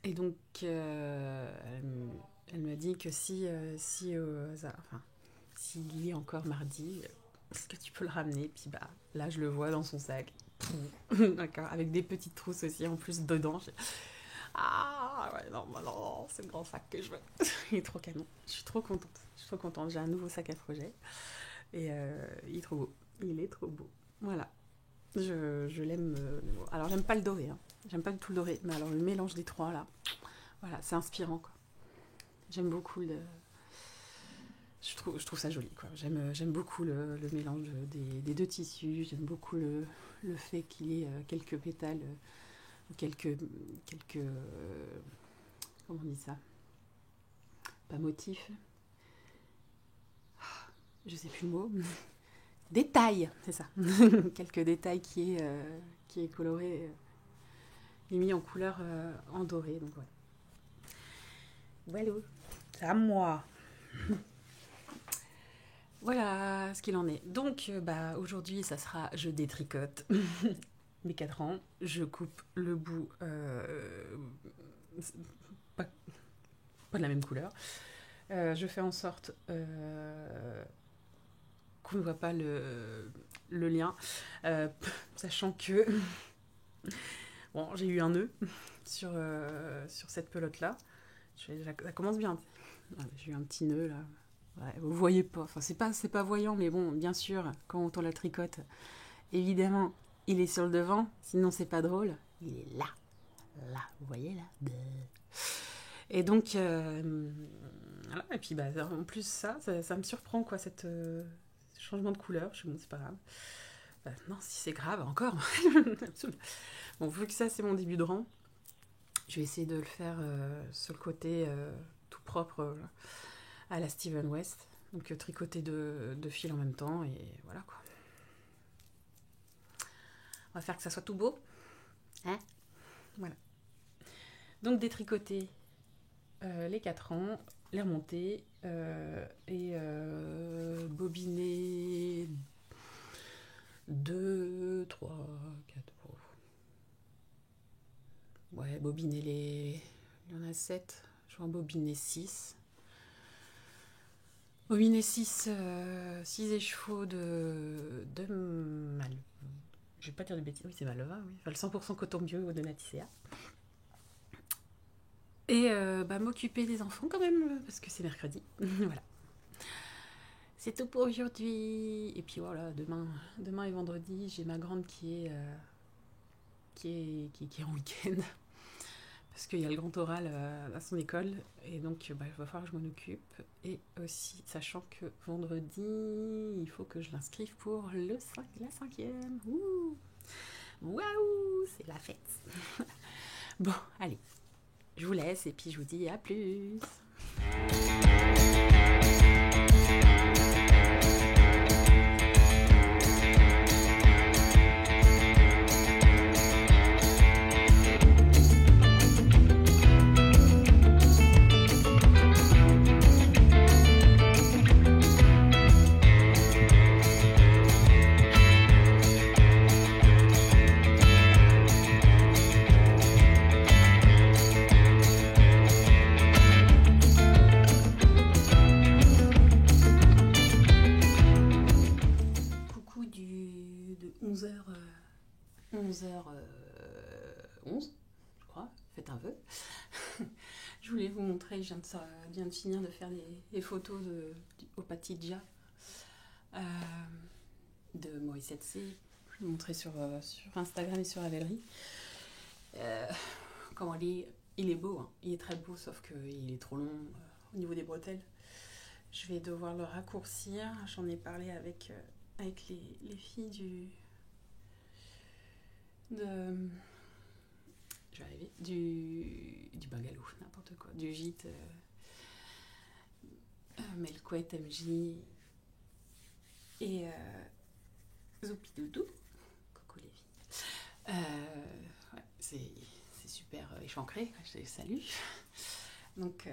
Et donc, elle m'a dit que si au hasard, enfin, s'il est encore mardi, est-ce que tu peux le ramener? Puis là, je le vois dans son sac. D'accord, avec des petites trousses aussi en plus dedans. Ah ouais, non, c'est le grand sac que je veux. Il est trop canon. Je suis trop contente. J'ai un nouveau sac à projet. Et il est trop beau. Il est trop beau. Voilà. Je l'aime. Alors, j'aime pas le doré. Hein. J'aime pas du tout le doré. Mais alors, le mélange des trois, là, voilà, c'est inspirant, quoi. J'aime beaucoup le... Je trouve ça joli, quoi. J'aime beaucoup le mélange des deux tissus. J'aime beaucoup le fait qu'il y ait quelques pétales, quelques comment on dit ça? Pas motifs. Je sais plus le mot. Détails, c'est ça. Quelques détails qui est coloré et mis en couleur en doré. Donc voilà. C'est à moi. Voilà ce qu'il en est. Donc aujourd'hui, ça sera je détricote mes 4 ans. Je coupe le bout pas de la même couleur. Je fais en sorte qu'on ne voit pas le lien, sachant que bon, j'ai eu un nœud sur cette pelote-là. Ça commence bien. J'ai eu un petit nœud là. Ouais, vous voyez pas. Enfin, c'est pas voyant, mais bon, bien sûr, quand on la tricote, évidemment, il est sur le devant. Sinon, c'est pas drôle. Il est là, vous voyez là. Et donc, voilà. Et puis, en plus ça me surprend quoi, cette changement de couleur. Je me dis, bon, c'est pas grave. Non, si c'est grave, encore. Bon, vu que ça, c'est mon début de rang, je vais essayer de le faire sur le côté tout propre à la Steven West. Donc, tricoter de fil en même temps, et voilà, quoi. On va faire que ça soit tout beau. Hein? Voilà. Donc, détricoter les 4 ans, les remonter et bobiner 2, 3, 4. Ouais, bobiner les... Il y en a 7. Je vais en bobiner 6. Bobiner 6 écheveaux de mal... Je vais pas dire de bêtises. Oui, c'est Malva, oui. Enfin, le 100% coton bio de Naticea. Et m'occuper des enfants quand même, parce que c'est mercredi. Voilà. C'est tout pour aujourd'hui. Et puis voilà, demain et vendredi, j'ai ma grande qui est en week-end. Parce qu'il y a le grand oral à son école. Et donc, il va falloir que je m'en occupe. Et aussi, sachant que vendredi, il faut que je l'inscrive pour la 5e. Ouh. Waouh, c'est la fête. Bon, allez. Je vous laisse et puis je vous dis à plus. voulais vous montrer, je viens de finir de faire les photos au Patidja de Morissette C. Je vais vous montrer sur Instagram et sur Ravelry. Comment il est beau, hein. Il est très beau, sauf qu'il est trop long au niveau des bretelles. Je vais devoir le raccourcir. J'en ai parlé avec les filles je vais arriver, du bungalow, n'importe quoi, du gîte Melkouet, MJ et Zoupidoudou. Coucou les filles. Ouais, c'est super échancré, je les salue. Donc,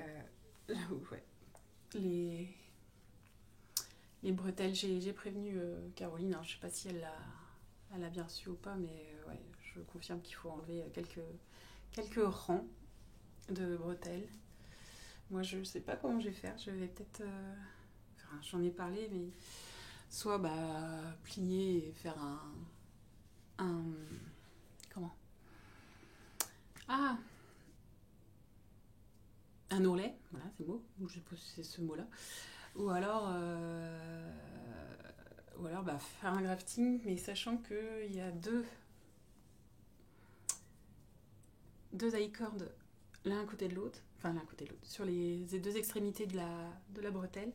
ouais, les bretelles, j'ai prévenu Caroline, alors je sais pas si elle a bien reçu ou pas, mais ouais, je confirme qu'il faut enlever quelques rangs de bretelles. Moi, je sais pas comment je vais faire. Je vais peut-être... j'en ai parlé, mais soit plier et faire un comment ? Un ourlet, voilà, c'est le mot. Je sais pas si c'est ce mot-là. Ou alors faire un grafting, mais sachant qu'il y a deux i-cordes l'un à côté de l'autre, sur les deux extrémités de la bretelle.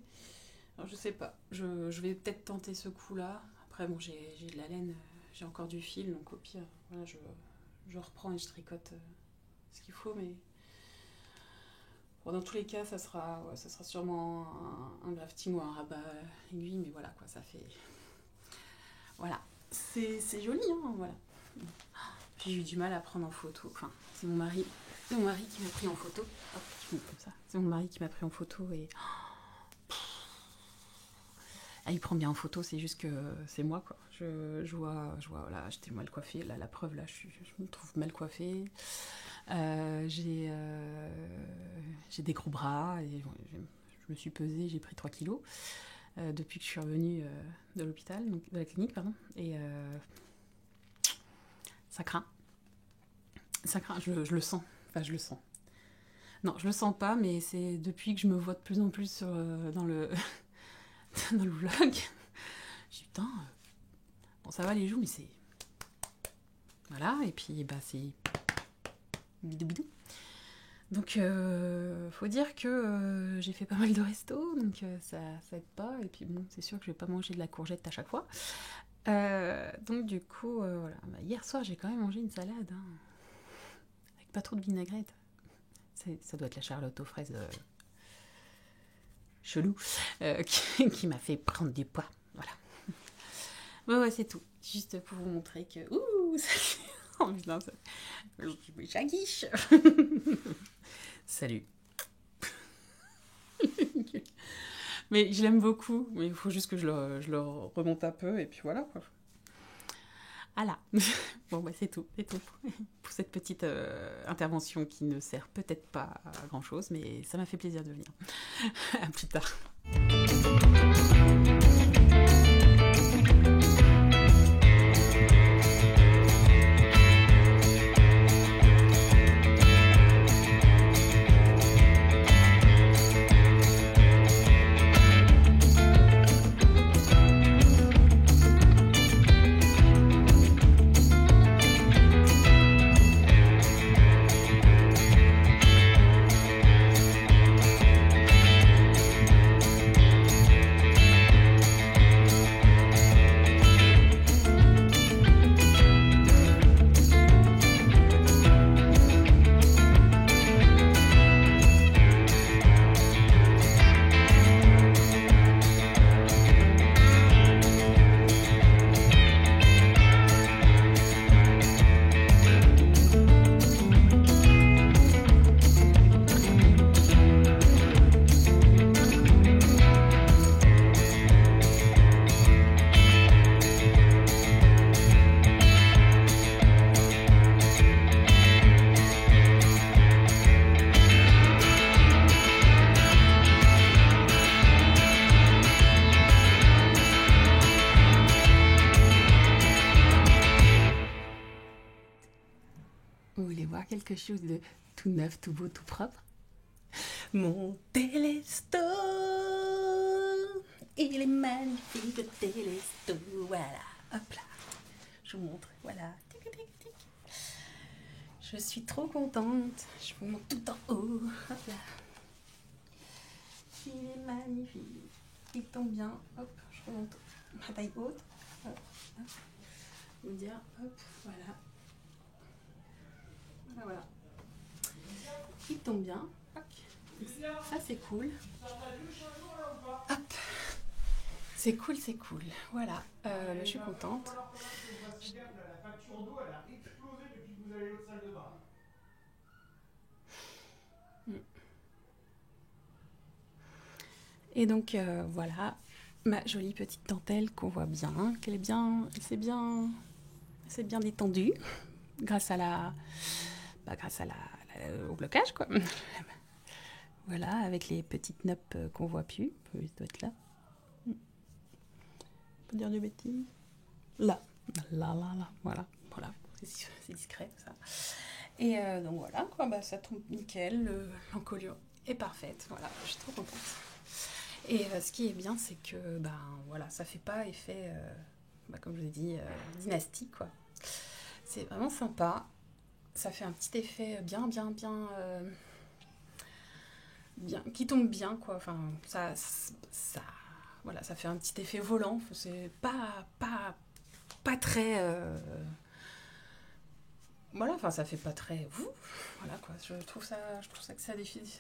Alors je sais pas, je vais peut-être tenter ce coup-là. Après bon, j'ai de la laine, j'ai encore du fil, donc au pire, voilà, je reprends et je tricote ce qu'il faut, mais bon, dans tous les cas, ça sera sûrement un grafting ou un rabat aiguille, mais voilà quoi, ça fait... Voilà, c'est joli, hein, voilà. J'ai eu du mal à prendre en photo, enfin, c'est mon mari qui m'a pris en photo. Hop, je monte comme ça. C'est mon mari qui m'a pris en photo et... il prend bien en photo, c'est juste que c'est moi, quoi. Je vois, là, j'étais mal coiffée, là, la preuve, là, je me trouve mal coiffée. J'ai des gros bras, et je me suis pesée, j'ai pris 3 kilos depuis que je suis revenue de l'hôpital, donc de la clinique, pardon, et ça craint, je le sens, non, je le sens pas, mais c'est depuis que je me vois de plus en plus dans le vlog, je dis putain, bon ça va les joues, mais c'est... Voilà, et puis c'est... bidou bidou. Donc faut dire que j'ai fait pas mal de restos, donc ça aide pas, et puis bon, c'est sûr que je vais pas manger de la courgette à chaque fois. Donc du coup, voilà. Hier soir j'ai quand même mangé une salade, hein, avec pas trop de vinaigrette. Ça doit être la Charlotte aux fraises chelou qui m'a fait prendre du poids, voilà. Bon, ouais, c'est tout, juste pour vous montrer que oh putain, j'aguiche. Salut. Mais je l'aime beaucoup, mais il faut juste que je le remonte un peu, et puis voilà, quoi. Voilà. Bon, c'est tout pour cette petite intervention qui ne sert peut-être pas à grand-chose, mais ça m'a fait plaisir de venir. À plus tard. Vous voulez voir quelque chose de tout neuf, tout beau, tout propre? Mon télésto, il est magnifique, le télésto. Voilà, hop là. Je vous montre, voilà. Tic, tic, tic. Je suis trop contente. Je vous montre tout en haut. Hop là. Il est magnifique. Il tombe bien. Hop, je vous montre ma taille haute. Hop, hop. Vous dire, hop, voilà. Voilà. Il tombe bien. Hop. Ça, c'est cool. Hop. C'est cool, c'est cool. Voilà. Je suis contente.
La facture d'eau, elle a explosé depuis que vous avez l'autre salle de bain.
Et donc voilà ma jolie petite dentelle qu'on voit bien, qu'elle est bien, elle s'est bien détendue grâce à au blocage quoi. Voilà, avec les petites nappes qu'on voit plus, ça doit être là. Pas dire de bêtises. Là, voilà, c'est discret ça. Et donc voilà quoi, bah ça tombe nickel, l'encolure est parfaite, voilà, je suis trop contente. Et ce qui est bien, c'est que voilà, ça fait pas effet, comme je vous ai dit, dynastique quoi. C'est vraiment sympa. Ça fait un petit effet bien, qui tombe bien quoi. Enfin, voilà, ça fait un petit effet volant. C'est pas très, voilà, enfin ça fait pas très, voilà quoi. Je trouve ça que ça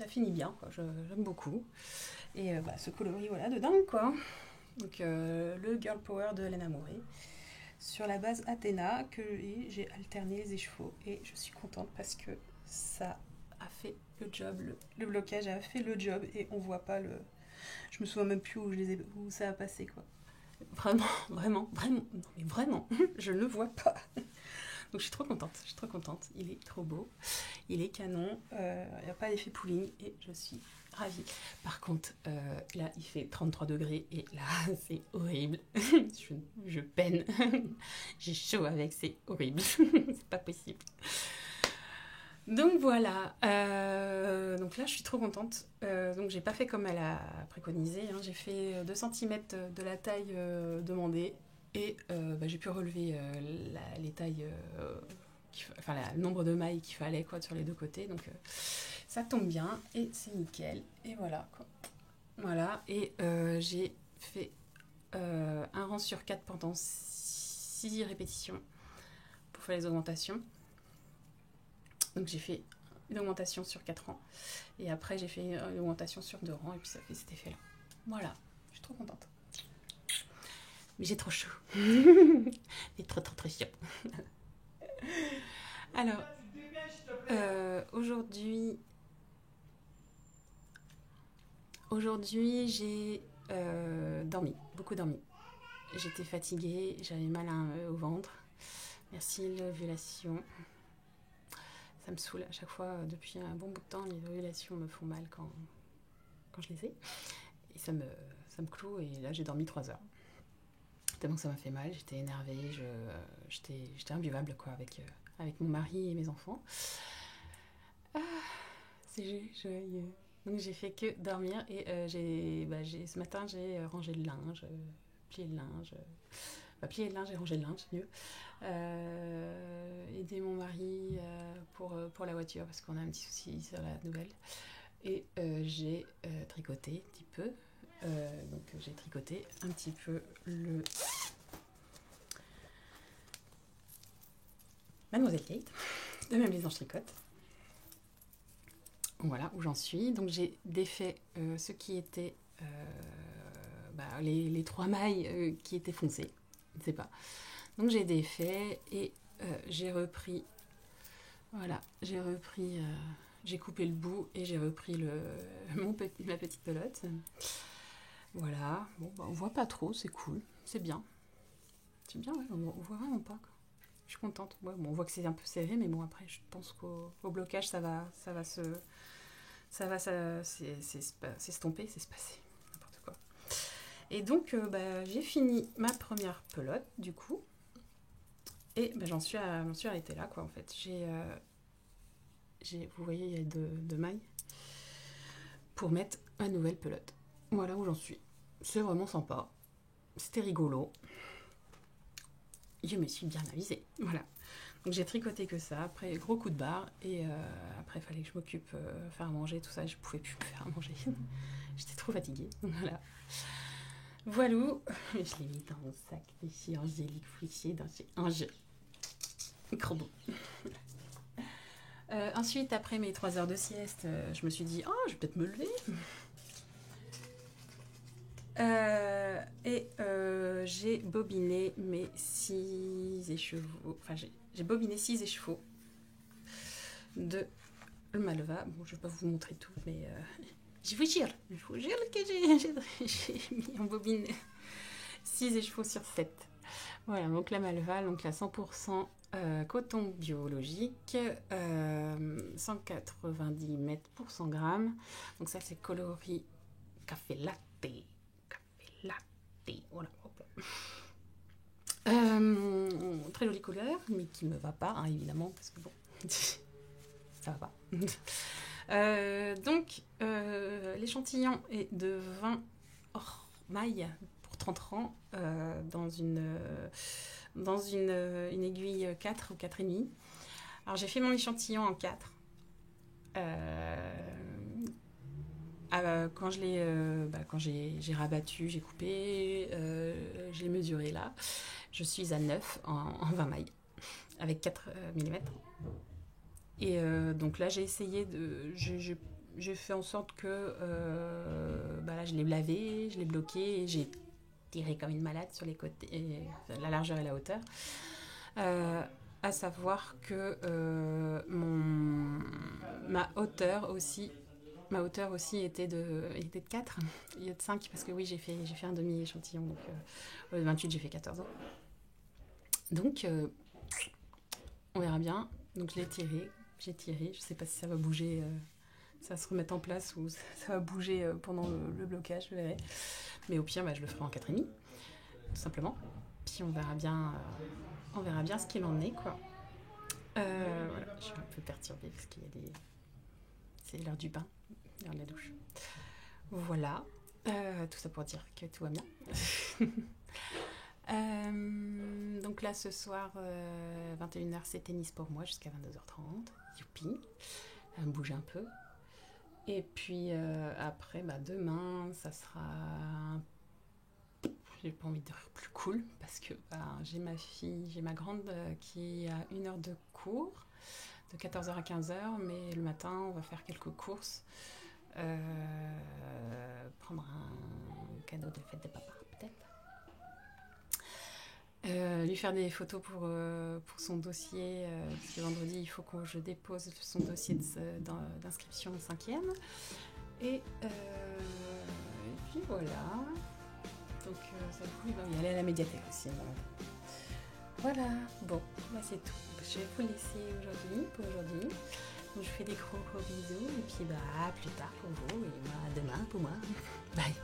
finit bien quoi. J'aime beaucoup. Et ce coloris voilà dedans quoi. Donc le Girl Power de Lena Morey sur la base Athéna et j'ai alterné les échevaux et je suis contente parce que ça a fait le job, le blocage a fait le job et on voit pas je me souviens même plus où ça a passé quoi. Vraiment, non mais vraiment, je ne le vois pas. Donc je suis trop contente, il est trop beau, il est canon, il n'y a pas d'effet pooling et je suis ravie. Par contre, là il fait 33 degrés et là c'est horrible, je peine, j'ai chaud avec, c'est horrible, c'est pas possible. Donc voilà, donc là je suis trop contente, donc j'ai pas fait comme elle a préconisé, hein. J'ai fait 2 cm de la taille demandée. Et j'ai pu relever les tailles, le nombre de mailles qu'il fallait quoi, sur les 2 côtés. Donc ça tombe bien et c'est nickel. Et voilà quoi. Voilà. Et j'ai fait un rang sur 4 pendant 6 répétitions pour faire les augmentations. Donc j'ai fait une augmentation sur 4 rangs. Et après j'ai fait une augmentation sur 2 rangs. Et puis ça fait cet effet-là. Voilà. Je suis trop contente. Mais j'ai trop chaud. J'ai trop chaud. Alors, aujourd'hui, j'ai beaucoup dormi. J'étais fatiguée, j'avais mal au ventre. Merci l'ovulation. Ça me saoule à chaque fois, depuis un bon bout de temps, les ovulations me font mal quand je les ai. Et ça me cloue et là j'ai dormi 3 heures. Tellement que ça m'a fait mal, j'étais énervée, j'étais imbuvable quoi, avec mon mari et mes enfants. C'est joyeux. Donc j'ai fait que dormir et ce matin j'ai rangé le linge, plié le linge, plié le linge et rangé le linge, c'est mieux. Aider mon mari pour la voiture parce qu'on a un petit souci sur la nouvelle. Et j'ai tricoté un petit peu. Donc j'ai tricoté un petit peu Mademoiselle Kate de Même les Anges Tricotent. Voilà où j'en suis. Donc j'ai défait ce qui était les 3 mailles qui étaient foncées. Je ne sais pas. Donc j'ai défait et j'ai repris. Voilà, j'ai coupé le bout et j'ai repris ma petite pelote. Voilà, bon, on voit pas trop, c'est cool, c'est bien. C'est bien, ouais, on voit vraiment pas. Quoi. Je suis contente. Ouais, bon, on voit que c'est un peu serré, mais bon, après, je pense qu'au blocage, ça va s'estomper, c'est se passer. N'importe quoi. Et donc, j'ai fini ma première pelote, du coup. Et j'en suis arrêtée là, quoi, en fait. Vous voyez, il y a 2 mailles. pour mettre ma nouvelle pelote. Voilà où j'en suis. C'est vraiment sympa. C'était rigolo. Je me suis bien avisée. Voilà. Donc j'ai tricoté que ça. Après, gros coup de barre. Et après, il fallait que je m'occupe, faire à manger, tout ça. Je pouvais plus me faire à manger. J'étais trop fatiguée. Voilà. Voilà. Je l'ai mis dans mon sac déchiré angélique fouillé dans un jeu. Trop beau. Ensuite, après mes 3 heures de sieste, je me suis dit, je vais peut-être me lever. J'ai bobiné mes 6 écheveaux. Enfin, j'ai bobiné 6 écheveaux de Malva. Bon, je ne vais pas vous montrer tout, mais je vous jure que j'ai mis en bobine 6 écheveaux sur 7. Voilà, donc la Malva, donc la 100% coton biologique, 190 mètres pour 100 grammes. Donc ça, c'est coloris café latte. Voilà. Très jolie couleur, mais qui me va pas, hein, évidemment, parce que bon, ça va pas. Donc, l'échantillon est de 20 mailles pour 30 rangs dans une aiguille 4 ou 4,5. Alors, j'ai fait mon échantillon en 4. Quand j'ai rabattu, j'ai coupé, j'ai mesuré là. Je suis à 9 en 20 mailles, avec 4 mm. Et donc là, j'ai essayé de... J'ai fait en sorte que... là, je l'ai lavé, je l'ai bloqué, et j'ai tiré comme une malade sur les côtés, la largeur et la hauteur. À savoir que ma hauteur aussi était de 4, il y a de 5, parce que oui, j'ai fait un demi-échantillon, donc au 28, j'ai fait 14 ans. Donc, on verra bien. Donc, j'ai tiré, je ne sais pas si ça va bouger, ça va se remettre en place, ou ça va bouger pendant le blocage, je verrai. Mais au pire, je le ferai en 4,5, tout simplement. Puis on verra bien ce qu'il en est, quoi. Voilà, je suis un peu perturbée, parce qu'il y a c'est l'heure du bain. Dans la douche. Voilà. Tout ça pour dire que tout va bien. Donc là, ce soir, 21h, c'est tennis pour moi jusqu'à 22h30. Youpi. Bouger un peu. Et puis après, demain, ça sera... J'ai pas envie de dire plus cool, parce que j'ai ma grande qui a 1 heure de cours, de 14h à 15h, mais le matin, on va faire quelques courses. Prendre un cadeau de fête de papa, peut-être. Lui faire des photos pour son dossier, parce que vendredi, il faut que je dépose son dossier d'inscription en 5e. Et puis voilà. Donc, ça du coup, il va y aller à la médiathèque aussi. Voilà, bon, c'est tout. Je vais vous laisser pour aujourd'hui. Donc, je fais des gros bisous, et puis à plus tard pour vous, et à demain pour moi. Bye.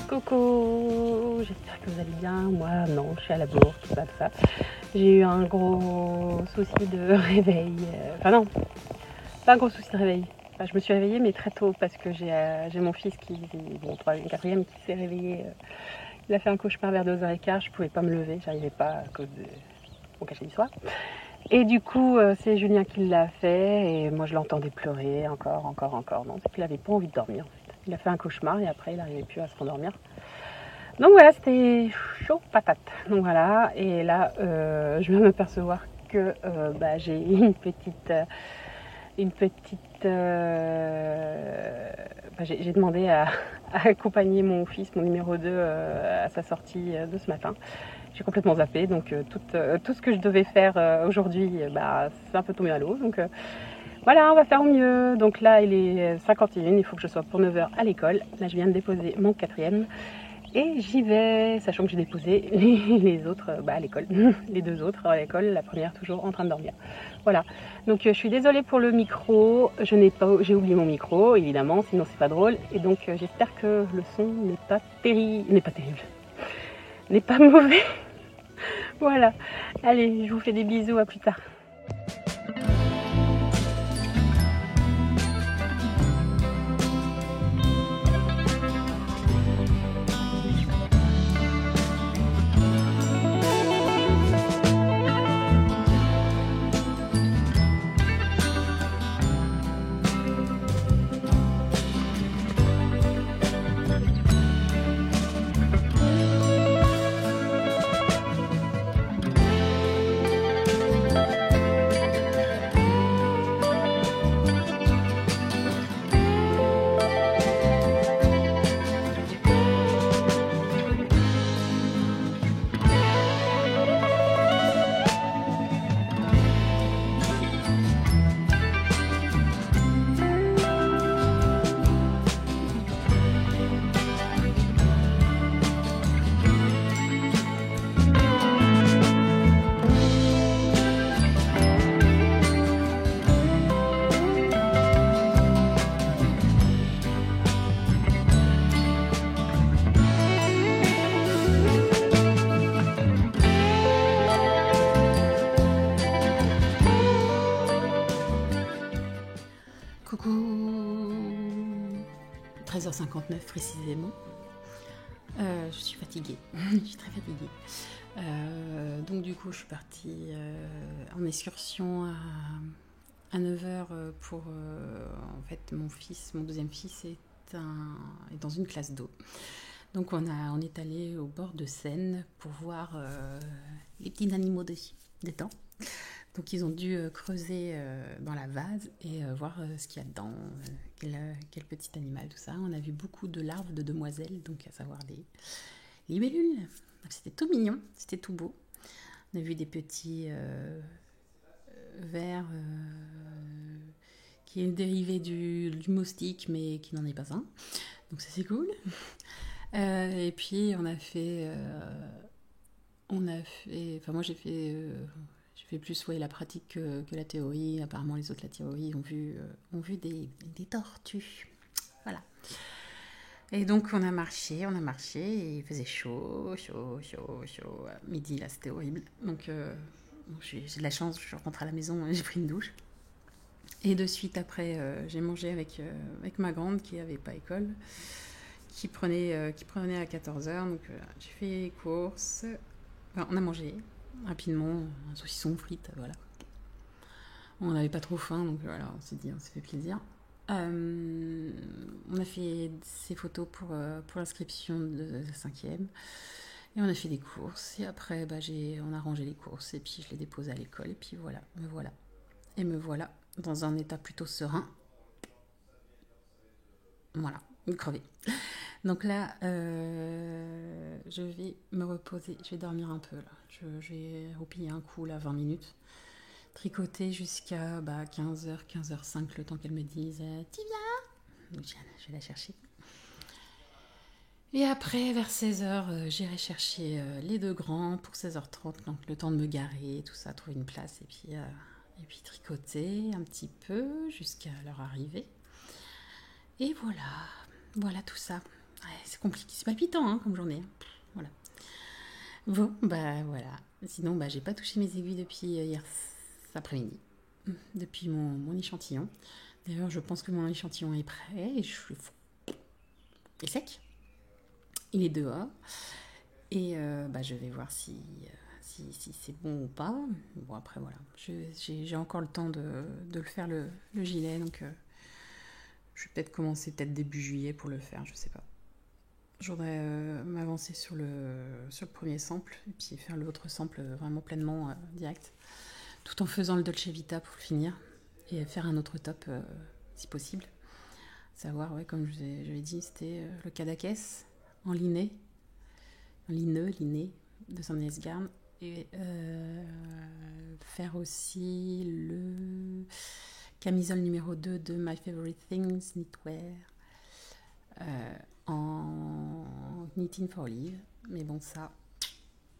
Coucou, j'espère que vous allez bien. Moi, non, je suis à la bourre, tout ça. J'ai eu un gros souci de réveil. Enfin non, pas un gros souci de réveil. Enfin, je me suis réveillée, mais très tôt, parce que j'ai mon fils qui, bon, 3e, 4e, qui s'est réveillé. Il a fait un cauchemar vers 2h15, je pouvais pas me lever, j'arrivais pas à cause de mon cachet du soir. Et du coup, c'est Julien qui l'a fait, et moi je l'entendais pleurer encore. Non, c'est qu'il avait pas envie de dormir. Il a fait un cauchemar et après il n'arrivait plus à se rendormir. Donc voilà, c'était chaud patate. Donc voilà, et là je viens m'apercevoir que j'ai une petite
ensuite, j'ai demandé à accompagner mon fils, mon numéro 2, à sa sortie de ce matin. J'ai complètement zappé, donc tout ce que je devais faire aujourd'hui, c'est un peu tombé à l'eau. Donc voilà, on va faire au mieux. Donc là, il est 51, il faut que je sois pour 9h à l'école. Là, je viens de déposer mon 4e. Et j'y vais, sachant que j'ai déposé les autres à l'école, les 2 autres à l'école, la première toujours en train de dormir. Voilà, donc je suis désolée pour le micro, j'ai oublié mon micro évidemment, sinon c'est pas drôle. Et donc j'espère que le son n'est pas mauvais. Voilà, allez, je vous fais des bisous, à plus tard.
Coucou, 13h59 précisément. Je suis fatiguée, je suis très fatiguée. Donc du coup je suis partie en excursion à 9h pour en fait mon 2e fils est dans une classe d'eau. Donc on est allé au bord de Seine pour voir les petits animaux des temps. Donc ils ont dû creuser dans la vase et voir ce qu'il y a dedans, quel petit animal, tout ça. On a vu beaucoup de larves de demoiselles, donc à savoir les libellules. Donc, c'était tout mignon, c'était tout beau. On a vu des petits vers qui est dérivé du moustique, mais qui n'en est pas un. Donc ça c'est cool. Et puis on a fait... moi j'ai fait plus la pratique que la théorie. Apparemment, les autres, la théorie, ont vu des tortues. Voilà. Et donc, on a marché, et il faisait chaud. Midi, là, c'était horrible. Donc, j'ai de la chance, je rentre à la maison, j'ai pris une douche. Et de suite, après, j'ai mangé avec ma grande qui n'avait pas école, qui prenait à 14h. Donc, j'ai fait les courses. Enfin, on a mangé rapidement, un saucisson frites, voilà. On n'avait pas trop faim, donc voilà, on s'est fait plaisir. On a fait ces photos pour l'inscription de 5e. Et on a fait des courses. Et après, on a rangé les courses. Et puis, je les déposais à l'école. Et puis voilà, me voilà dans un état plutôt serein. Voilà, crevé. Donc là, je vais me reposer. Je vais dormir un peu, là. Je vais roupiller un coup, là, 20 minutes. Tricoter jusqu'à 15h, 15h05, le temps qu'elle me dise « Tu viens ?» Donc, je vais la chercher. Et après, vers 16h, j'irai chercher les 2 grands pour 16h30, donc le temps de me garer, tout ça, trouver une place, et puis tricoter un petit peu jusqu'à leur arrivée. Et voilà tout ça. Ouais, c'est compliqué, c'est palpitant comme journée. Voilà. Bon, voilà. Sinon, j'ai pas touché mes aiguilles depuis hier après-midi, depuis mon échantillon. D'ailleurs, je pense que mon échantillon est prêt et il est sec. Il est dehors. Et je vais voir si c'est bon ou pas. Bon, après, voilà. J'ai encore le temps de le faire, le gilet. Donc, je vais peut-être commencer début juillet pour le faire. Je sais pas. Je voudrais m'avancer sur le premier sample. Et puis faire l'autre sample vraiment pleinement direct. Tout en faisant le Dolce Vita pour le finir. Et faire un autre top si possible. Savoir, ouais, comme j'avais dit, c'était le Cadaqués en liné, de Saint-Agnès Garde, et faire aussi le camisole numéro 2 de My Favorite Things Knitwear en Knitting for Live. Mais bon, ça,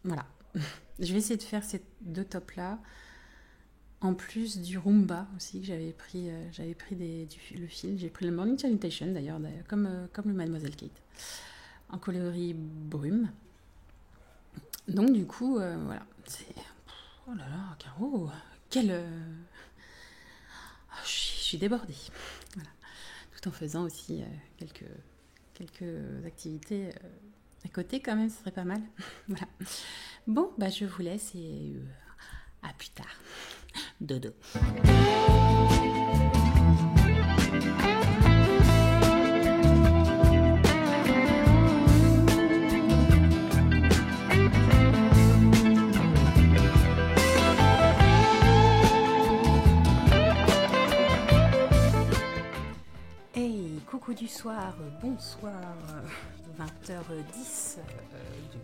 voilà. Je vais essayer de faire ces 2 tops là, en plus du Roomba aussi que j'avais pris le fil. J'ai pris le Morning Salutation d'ailleurs, comme le Mademoiselle Kate, en coloris brume. Donc du coup, voilà, c'est... Oh là là, Caro, quelle... Je suis débordée. Voilà. Tout en faisant aussi quelques activités à côté quand même, ce serait pas mal. Voilà. Bon, bah je vous laisse et à plus tard. Dodo. Hey, coucou du soir, bonsoir, 20h10 du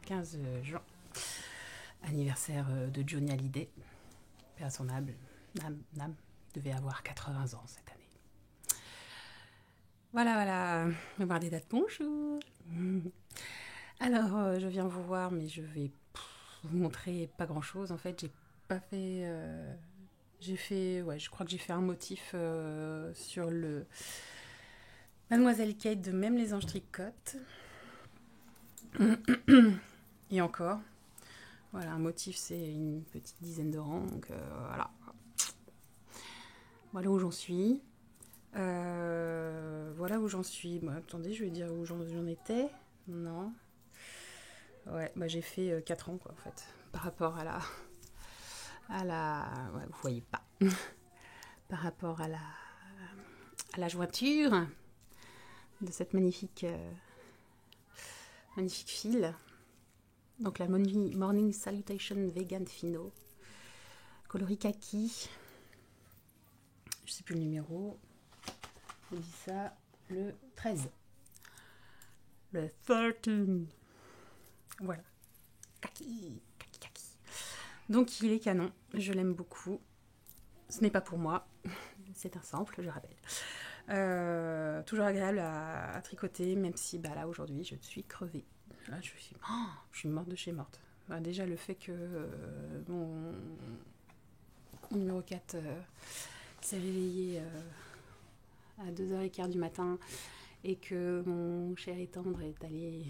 15 juin, anniversaire de Johnny Hallyday, paix à son âme, devait avoir 80 ans cette année. Voilà, me voir des dates, bonjour. Alors, je viens vous voir, mais je vais vous montrer pas grand chose. En fait, j'ai pas fait... je crois que j'ai fait un motif sur le Mademoiselle Kate de Même les anges tricotent. Et encore, voilà, un motif, c'est une petite dizaine de rangs, donc voilà. Voilà où j'en suis. Voilà où j'en suis. Bon, attendez, je vais dire où j'en étais. Non. Ouais, bah j'ai fait 4 ans, quoi, en fait, par rapport à la... Ouais, vous voyez pas. Par rapport à la jointure de cette magnifique fil. Donc la Morning Salutation Vegan Fino. Coloris kaki. Je sais plus le numéro. Je dis ça, le 13. Le 13. Voilà. Kaki. Donc il est canon, je l'aime beaucoup. Ce n'est pas pour moi, c'est un sample, je rappelle. Toujours agréable à tricoter, même si là aujourd'hui je suis crevée. Là, je suis morte de chez morte. Déjà le fait que mon numéro 4 s'est réveillé à 2h15 du matin et que mon cher et tendre est allé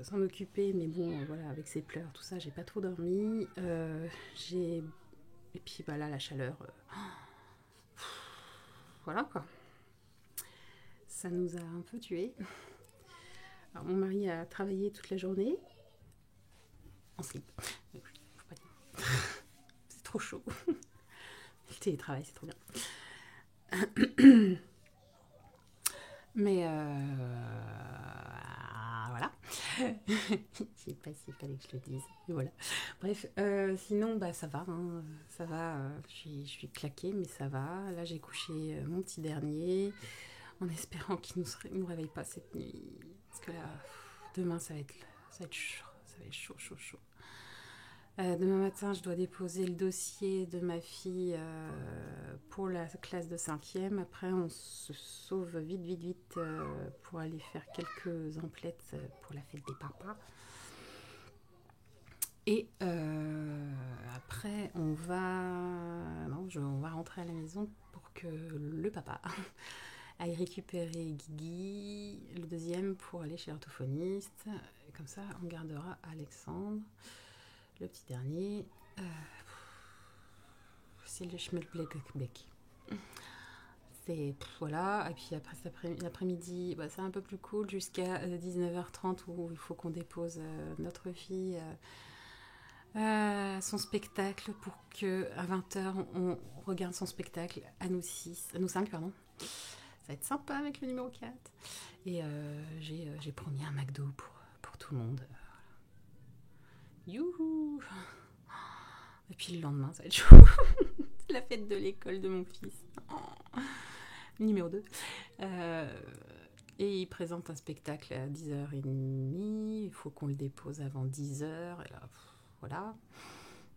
s'en occuper, mais bon, voilà, avec ses pleurs, tout ça, j'ai pas trop dormi. Et puis là, la chaleur, voilà quoi. Ça nous a un peu tués. Alors, mon mari a travaillé toute la journée en slip. Faut pas dire. C'est trop chaud. Le télétravail, c'est trop bien. Mais voilà. Je sais pas s'il fallait que je le dise. Voilà. Bref, sinon ça va. Ça va. Je suis claquée, mais ça va. Là, j'ai couché mon petit dernier en espérant qu'il nous réveille pas cette nuit. Parce que là, demain, ça va être chaud. Ça va être chaud. Demain matin, je dois déposer le dossier de ma fille pour la classe de 5e. Après, on se sauve vite pour aller faire quelques emplettes pour la fête des papas. Et après, on va rentrer à la maison pour que le papa aille récupérer Guigui, le deuxième, pour aller chez l'orthophoniste. Comme ça, on gardera Alexandre. Le petit dernier, c'est le Schmelbleckbeck. C'est voilà, et puis après l'après-midi, c'est un peu plus cool jusqu'à 19h30 où il faut qu'on dépose notre fille à son spectacle pour que à 20h on regarde son spectacle à nous 5, pardon. Ça va être sympa avec le numéro 4. Et j'ai promis un McDo pour tout le monde. Youhou! Et puis le lendemain, ça va être chaud. C'est la fête de l'école de mon fils. Oh. Numéro 2. Et il présente un spectacle à 10h30. Il faut qu'on le dépose avant 10h. Et là, voilà.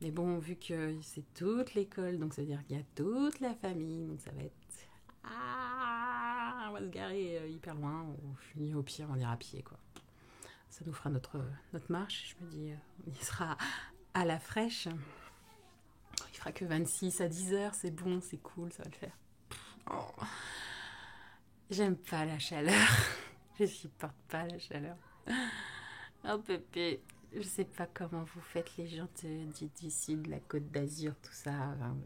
Mais bon, vu que c'est toute l'école, donc ça veut dire qu'il y a toute la famille. Donc ça va être... on va se garer hyper loin. Au pire, on ira à pied, quoi. Ça nous fera notre marche. Je me dis, on y sera à la fraîche. Il fera que 26 à 10h. C'est bon, c'est cool, ça va le faire. Oh. J'aime pas la chaleur. Je supporte pas la chaleur. Oh pépé, je sais pas comment vous faites les gens du sud, la Côte d'Azur, tout ça. Enfin,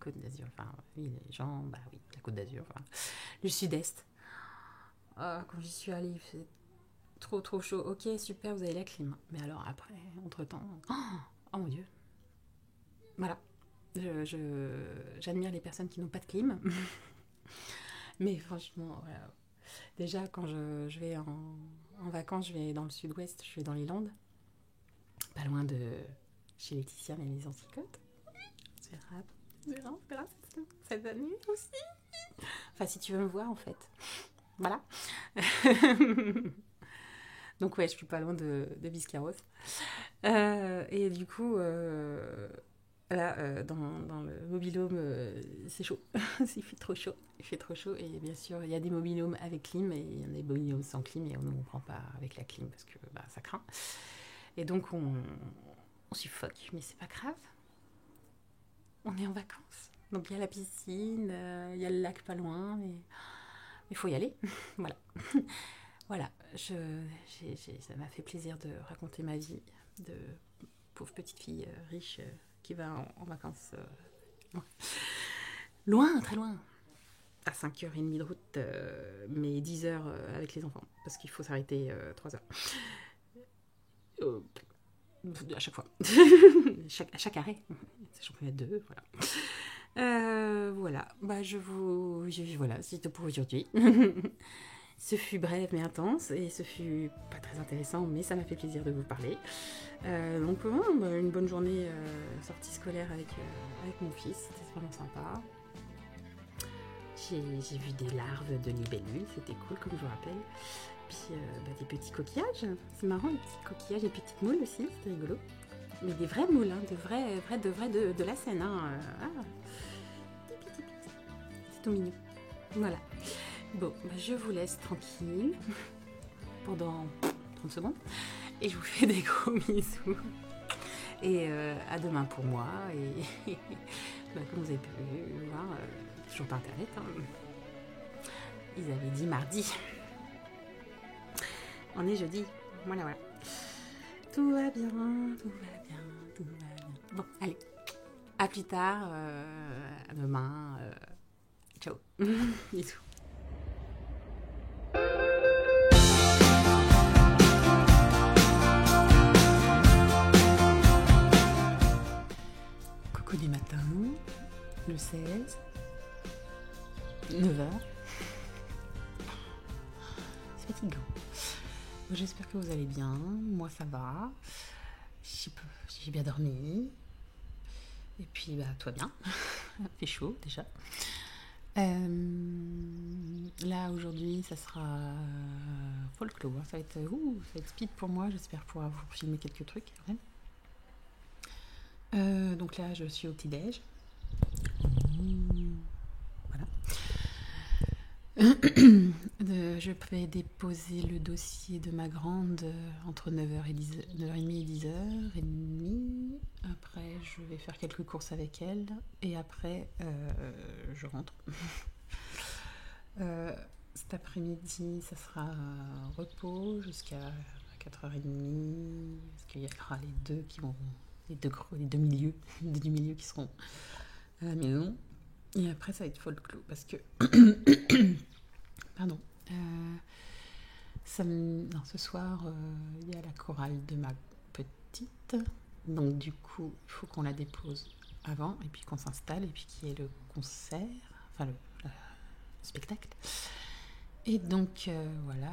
Côte d'Azur, enfin oui, les gens, bah oui, la Côte d'Azur, enfin, le sud-est. Oh, quand j'y suis allée, il fait trop chaud. Ok, super, vous avez la clim. Mais alors après, entre-temps, oh mon Dieu. Voilà. J'admire les personnes qui n'ont pas de clim. Mais franchement, voilà. Déjà, quand je vais en vacances, je vais dans le sud-ouest, je vais dans les Landes. Pas loin de chez Laetitia, mais les Anticotes. On verra cette année aussi. Enfin, si tu veux me voir, en fait. Voilà. Donc ouais, je suis pas loin de Biscarrosse. Et du coup... Là, dans le mobil-home, c'est chaud. Il fait trop chaud. Il fait trop chaud. Et bien sûr, il y a des mobil-homes avec clim et il y en a des mobil-homes sans clim. Et on ne prend pas avec la clim parce que ça craint. Et donc, on suffoque. Mais c'est pas grave. On est en vacances. Donc, il y a la piscine, il y a le lac pas loin. Mais il faut y aller. Voilà. Voilà. Ça m'a fait plaisir de raconter ma vie de pauvre petite fille riche qui va en vacances loin, très loin, à 5h30 de route, mais 10h avec les enfants, parce qu'il faut s'arrêter 3h. À chaque fois. à chaque arrêt. Sachant qu'il y en a 2, voilà. Voilà. Voilà, c'est tout pour aujourd'hui. Ce fut bref mais intense et ce fut pas très intéressant, mais ça m'a fait plaisir de vous parler. Donc une bonne journée sortie scolaire avec mon fils, c'était vraiment sympa. J'ai vu des larves de libellules, c'était cool comme je vous rappelle. Puis des petits coquillages, c'est marrant les petits coquillages, des petites moules aussi, c'était rigolo. Mais des vraies moules, hein, de la Seine. Hein, c'est tout mignon. Voilà. Bon, je vous laisse tranquille pendant 30 secondes et je vous fais des gros bisous. Et à demain pour moi. Et comme vous avez pu voir, toujours par internet, hein, ils avaient dit mardi. On est jeudi. Voilà. Tout va bien. Bon, allez. À plus tard. À demain. Ciao. Bisous. Du matin, le 16, 9h. C'est fatigant. J'espère que vous allez bien. Moi, ça va. J'ai bien dormi. Et puis, toi bien. Il fait chaud déjà. Là, aujourd'hui, ça sera folklore. Ça va être speed pour moi. J'espère pouvoir vous filmer quelques trucs. Ouais. Donc là, je suis au petit-déj. Voilà. Je vais déposer le dossier de ma grande entre 9h et 9h30 et 10h30. Après, je vais faire quelques courses avec elle. Et après, je rentre. Cet après-midi, ça sera repos jusqu'à 4h30. Parce qu'il y aura les deux qui vont... les deux milieux qui seront à la maison. Et après, ça va être folklore parce que... Pardon. Ce soir, il y a la chorale de ma petite. Donc, du coup, il faut qu'on la dépose avant et puis qu'on s'installe et puis qu'il y ait le concert, enfin le spectacle. Et donc, voilà.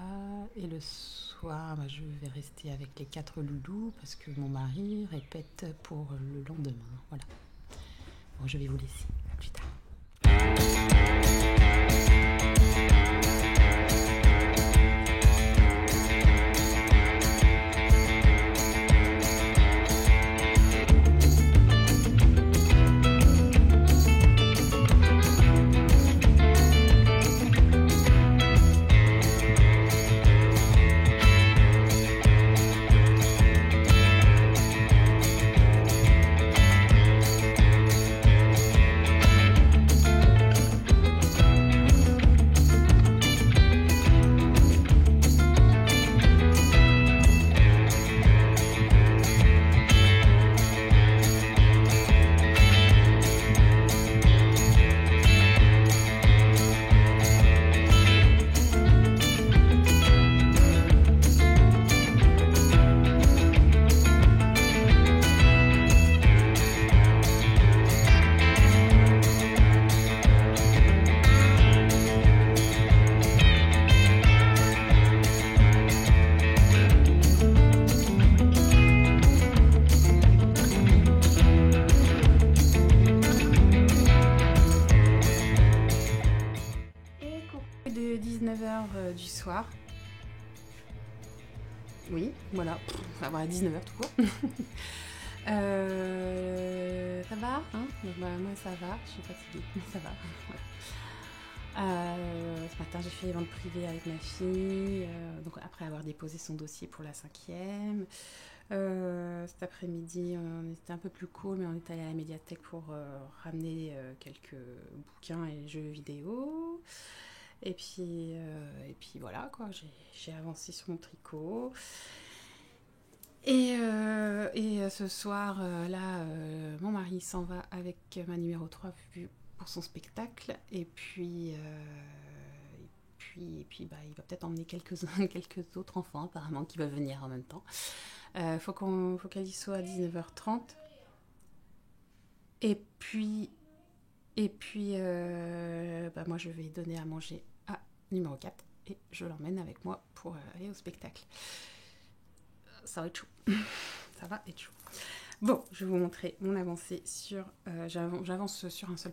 Et le soir, je vais rester avec les 4 loulous parce que mon mari répète pour le lendemain. Voilà. Bon, je vais vous laisser. À plus tard. De 19h du soir. Oui, voilà. Enfin, voilà, 19h tout court. Ça va, hein? Donc, moi ça va, je suis fatiguée, mais ça va. Ce matin j'ai fait les ventes privées avec ma fille, donc après avoir déposé son dossier pour la 5e. Cet après-midi on était un peu plus cool, mais on est allé à la médiathèque pour ramener quelques bouquins et jeux vidéo. Et puis voilà quoi, j'ai avancé sur mon tricot. Et ce soir, mon mari s'en va avec ma numéro 3 pour son spectacle. Et puis il va peut-être emmener quelques autres enfants apparemment qui veulent venir en même temps. Faut qu'elle y soit à 19h30. Et puis moi je vais donner à manger à numéro 4 et je l'emmène avec moi pour aller au spectacle. Ça va être chaud. Ça va être chaud. Bon, je vais vous montrer mon avancée sur... j'avance sur un seul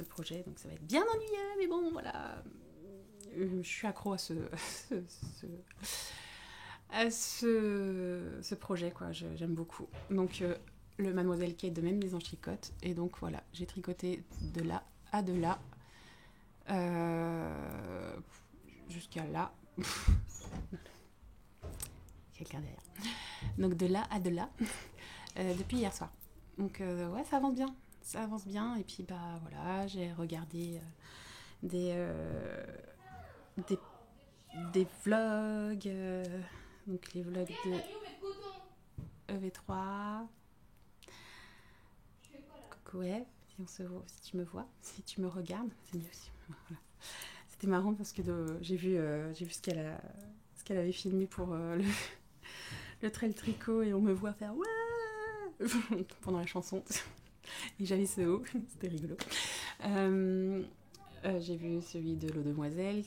projet, donc ça va être bien ennuyeux, mais bon, voilà. Je suis accro à ce projet, quoi. J'aime beaucoup. Donc, le Mademoiselle Kate de Même Maison Chicotte. Et donc, voilà, j'ai tricoté de là à de là. Jusqu'à là. Quelqu'un derrière. Donc, de là à de là. Depuis hier soir. Donc, ouais, ça avance bien. Ça avance bien. Et puis, voilà, j'ai regardé des vlogs. Donc, les vlogs de EV3. Coucou Eve, si tu me vois, si tu me regardes, c'est mieux aussi. Voilà. C'était marrant parce que j'ai vu ce qu'elle avait filmé pour le trail tricot et on me voit faire ouais pendant la chanson et j'avais ce haut, c'était rigolo. J'ai vu celui de l'eau demoiselle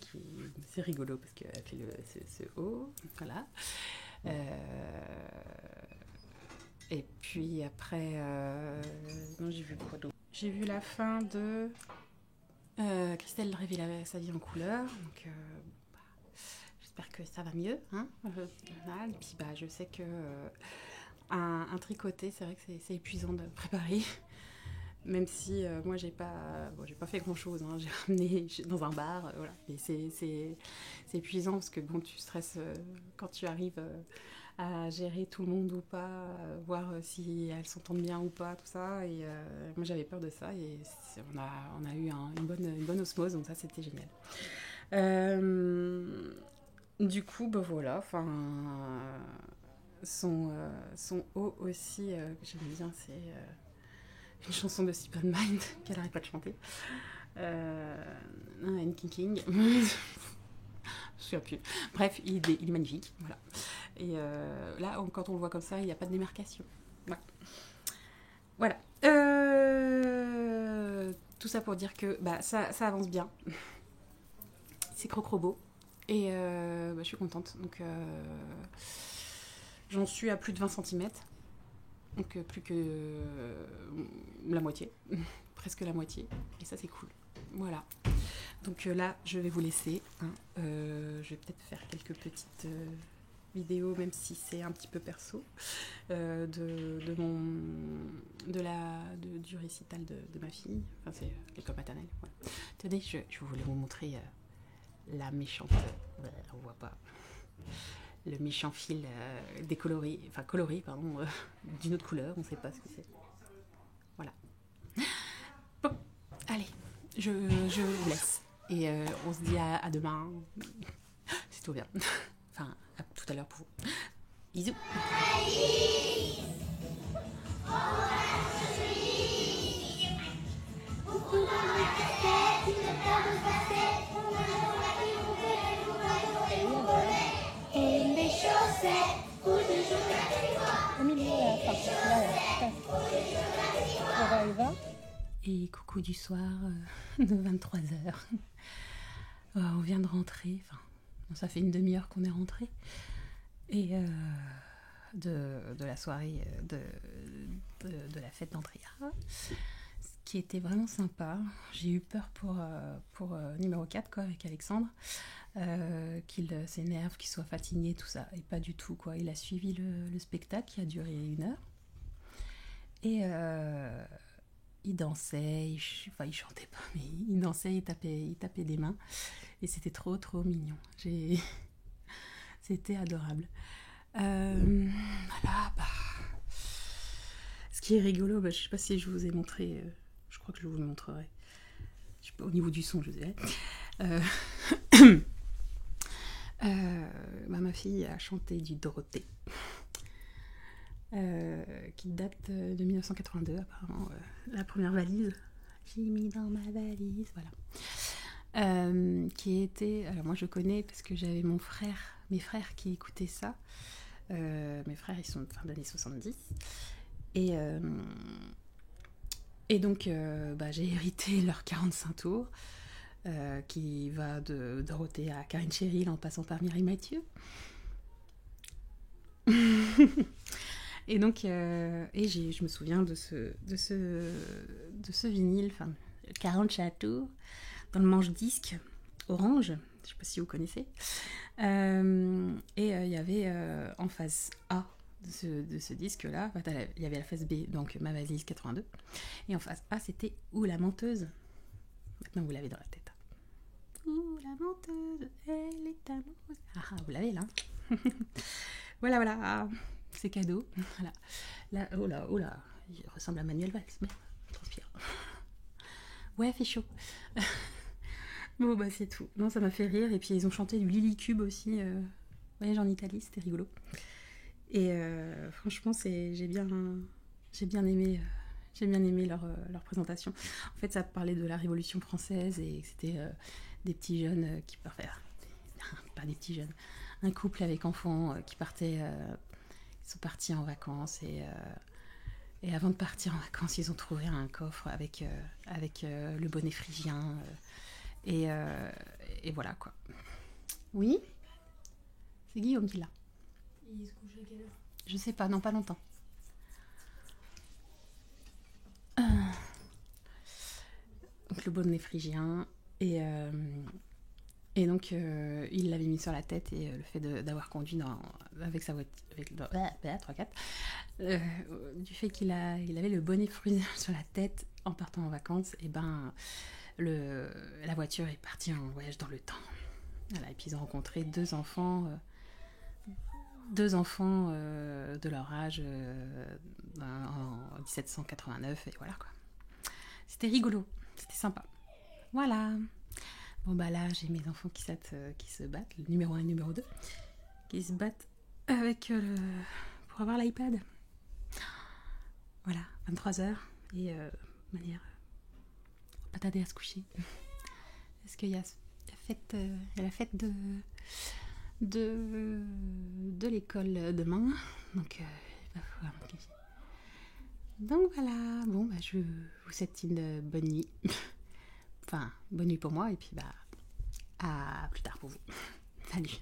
c'est rigolo parce qu'elle fait ce haut, voilà. Et puis après, non, j'ai vu quoi d'autre? J'ai vu la fin de Christelle révèle sa vie en couleur. Donc, j'espère que ça va mieux. Hein, et puis, je sais que un tricoté, c'est vrai que c'est épuisant de préparer. Même si moi, j'ai pas fait grand-chose. Hein, j'ai ramené dans un bar. Voilà. Mais c'est épuisant parce que bon, tu stresses quand tu arrives... à gérer tout le monde ou pas, voir si elles s'entendent bien ou pas, tout ça. Et moi, j'avais peur de ça et on a eu une bonne osmose, donc ça, c'était génial. Du coup, voilà, son haut aussi, que j'aime bien, c'est une chanson de Simple Mind qu'elle n'arrête pas de chanter. Un King. Je me souviens plus. Bref, il est magnifique, voilà. Et là, quand on le voit comme ça, il n'y a pas de démarcation. Voilà. Tout ça pour dire que ça avance bien. C'est crocrobo. Et je suis contente. Donc, j'en suis à plus de 20 cm. Donc, plus que la moitié. Presque la moitié. Et ça, c'est cool. Voilà. Donc là, je vais vous laisser. Hein. Je vais peut-être faire quelques petites vidéos, même si c'est un petit peu perso, du récital de ma fille. Enfin, c'est l'école maternelle. Voilà. Tenez, je voulais vous montrer la méchante. On voit pas. Le méchant fil décoloré, enfin coloré, pardon, d'une autre couleur. On ne sait pas ce que c'est. Voilà. Bon, allez, je vous laisse. Et on se dit à demain. C'est tout bien. Enfin, à tout à l'heure pour vous. Bisous.
Au milieu, là.
Et coucou du soir de 23h. On vient de rentrer. Enfin, ça fait une demi-heure qu'on est rentré. Et de la soirée de la fête d'Andrea. Ce qui était vraiment sympa. J'ai eu peur pour numéro 4 quoi, avec Alexandre. Qu'il s'énerve, qu'il soit fatigué, tout ça. Et pas du tout, quoi. Il a suivi le spectacle qui a duré 1 heure. Et il dansait, il chantait pas, mais il dansait, il tapait des mains. Et c'était trop, trop mignon. C'était adorable. Voilà, ce qui est rigolo, je sais pas si je vous ai montré, je crois que je vous le montrerai. Je sais pas, au niveau du son, je dirais. Ma fille a chanté du Dorothée, qui date de 1982 apparemment, la première valise. J'ai mis dans ma valise, voilà. Qui était, alors moi je connais parce que j'avais mes frères qui écoutaient ça. Mes frères ils sont de fin d'année 70 et donc j'ai hérité leur 45 tours. Qui va de Dorothée à Karine Cheryl en passant par Mireille Mathieu. Et donc, je me souviens de ce vinyle, enfin, 40 châteaux, dans le manche-disque orange, je ne sais pas si vous connaissez. Et il y avait en face A de ce disque-là, il y avait la face B, donc ma valise 82, et en face A, c'était Ouh la menteuse. Maintenant, vous l'avez dans la tête. Ouh, la menteuse, elle est amoureuse. Ah, vous l'avez là. Voilà, c'est cadeau. Voilà. Là, oh là, il ressemble à Manuel Valls. Mais je transpire. Ouais, fait chaud. Bon, c'est tout. Non, ça m'a fait rire. Et puis, ils ont chanté du Lily Cube aussi. Voyage en Italie, c'était rigolo. Et franchement, j'ai bien aimé. J'ai bien aimé leur présentation. En fait, ça parlait de la Révolution française et c'était des petits jeunes qui partaient... pas des petits jeunes. Un couple avec enfants qui partaient... ils sont partis en vacances et avant de partir en vacances, ils ont trouvé un coffre avec le bonnet phrygien. Et voilà, quoi. Oui ? C'est Guillaume qui l'a.
Il se couche à quelle heure ?
Je sais pas, non, pas longtemps. Donc le bonnet phrygien et donc il l'avait mis sur la tête et le fait d'avoir conduit avec sa voiture avec 3-4 du fait qu'il avait le bonnet phrygien sur la tête en partant en vacances, et la voiture est partie en voyage dans le temps. Voilà, et puis ils ont rencontré deux enfants de leur âge en 1789 et voilà, quoi. C'était rigolo, c'était sympa. Voilà. Bon là, j'ai mes enfants qui se battent, le numéro 1 et le numéro 2, qui se battent avec pour avoir l'iPad. Voilà, 23h et manière pas tarder à se coucher. Parce qu'il y a la fête de l'école demain, donc il va falloir me cacher. Donc voilà, bon je vous souhaite une bonne nuit. Enfin, bonne nuit pour moi et puis à plus tard pour vous. Salut.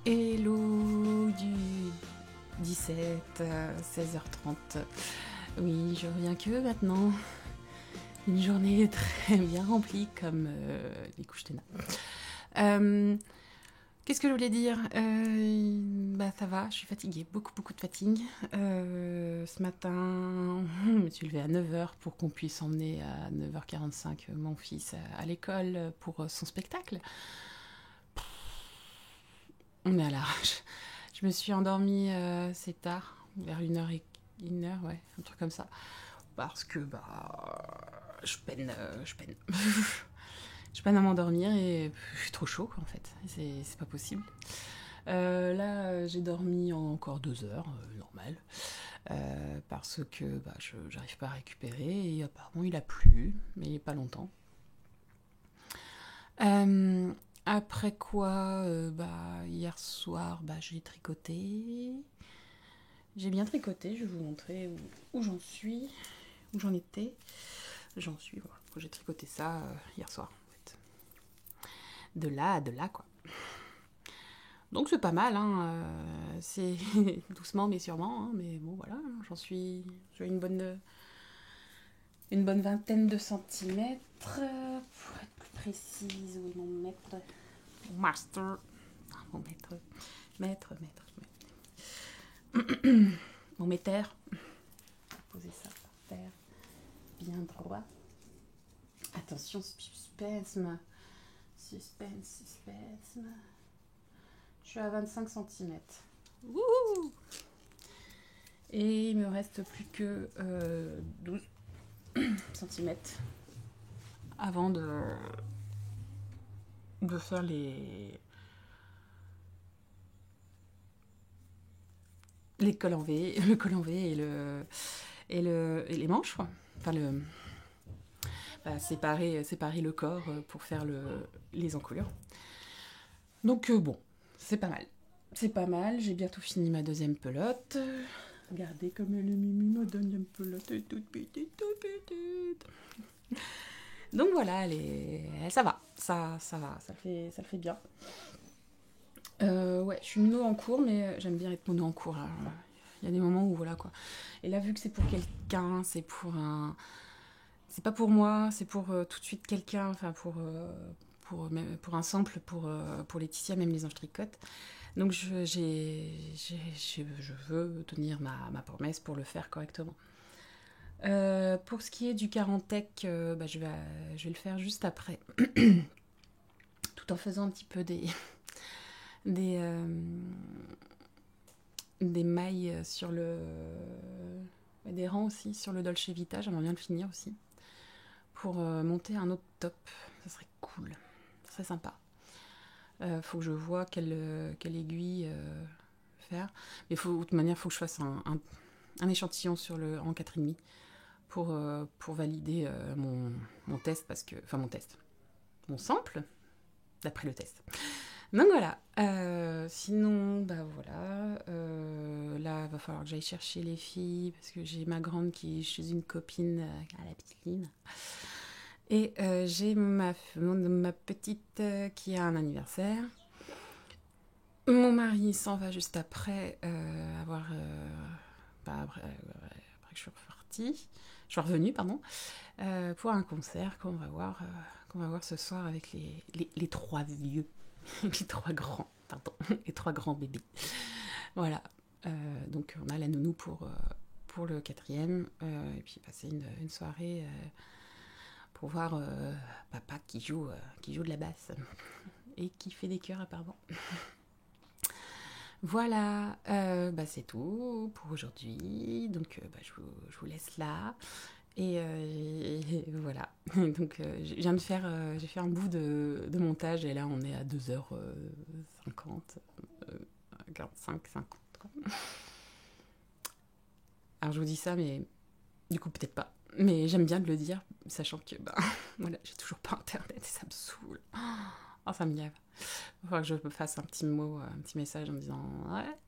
Hello du 16h30. Oui, je reviens que maintenant. Une journée très bien remplie comme les couches de nain. Qu'est-ce que je voulais dire ça va, je suis fatiguée, beaucoup de fatigue. Ce matin, je me suis levée à 9h pour qu'on puisse emmener à 9h45 mon fils à l'école pour son spectacle. On est à l'arrache. Je me suis endormie assez tard, vers 1h, ouais, un truc comme ça. Parce que je peine. Je peine à m'endormir et je suis trop chaud en fait. C'est pas possible. Là, j'ai dormi encore 2 heures, normal. Parce que j'arrive pas à récupérer et apparemment il a plu, mais pas longtemps. Après quoi, hier soir, j'ai tricoté. J'ai bien tricoté, je vais vous montrer où j'en suis, où j'en étais. J'en suis, voilà. J'ai tricoté ça hier soir, en fait. De là à de là, quoi. Donc c'est pas mal, hein. C'est doucement mais sûrement, hein, mais bon, voilà. J'ai une bonne vingtaine de centimètres. Pour être plus précise, où est mon mètre? Mon master. Mon maître. Mon mètre. Poser ça par terre. Bien droit. Attention, suspense. Je suis à 25 cm. Wouhou! Et il me reste plus que 12 cm avant de faire les cols en V, le col en V et les manches, quoi. Enfin séparer le corps pour faire les encolures. Donc bon, c'est pas mal. c'est pas mal. J'ai bientôt fini ma deuxième pelote. Regardez comme elle est mimi, ma deuxième pelote est toute petite, toute petite. Donc voilà, ça va, ça va, ça le fait bien. Ouais, je suis mono en cours, mais j'aime bien être mono en cours. Là. Il y a des moments où voilà quoi. Et là, vu que c'est pour quelqu'un, c'est pas pour moi, c'est pour tout de suite quelqu'un, enfin pour un sample, pour Laetitia, même les anges tricotent. Donc je veux tenir ma promesse pour le faire correctement. Pour ce qui est du Carantec, je vais le faire juste après. Tout en faisant un petit peu des mailles sur des rangs aussi sur le Dolce Vita. J'aimerais bien le finir aussi. Pour monter un autre top. Ça serait cool. Ça serait sympa. Faut que je vois quelle aiguille faire. Mais de toute manière, il faut que je fasse un échantillon en 4,5 pour valider mon test. Mon sample, d'après le test. Donc voilà. Sinon, voilà. Là, il va falloir que j'aille chercher les filles parce que j'ai ma grande qui est chez une copine à la piscine. Et j'ai ma petite qui a un anniversaire. Mon mari s'en va juste après après que je suis revenue, pour un concert qu'on va voir ce soir avec les trois vieux, les trois grands bébés. Voilà. Donc on a la nounou pour le 4e, et puis passer une soirée pour voir papa qui joue de la basse et qui fait des chœurs apparemment. Voilà, c'est tout pour aujourd'hui. Donc je vous laisse là. Et voilà. Donc j'ai fait un bout de montage et là on est à 2h50, 45, 50 quoi. Alors je vous dis ça, mais du coup peut-être pas. Mais j'aime bien de le dire, sachant que voilà, j'ai toujours pas internet et ça me saoule. Oh, ça me gave. Il faudra que je me fasse un petit message en disant ouais.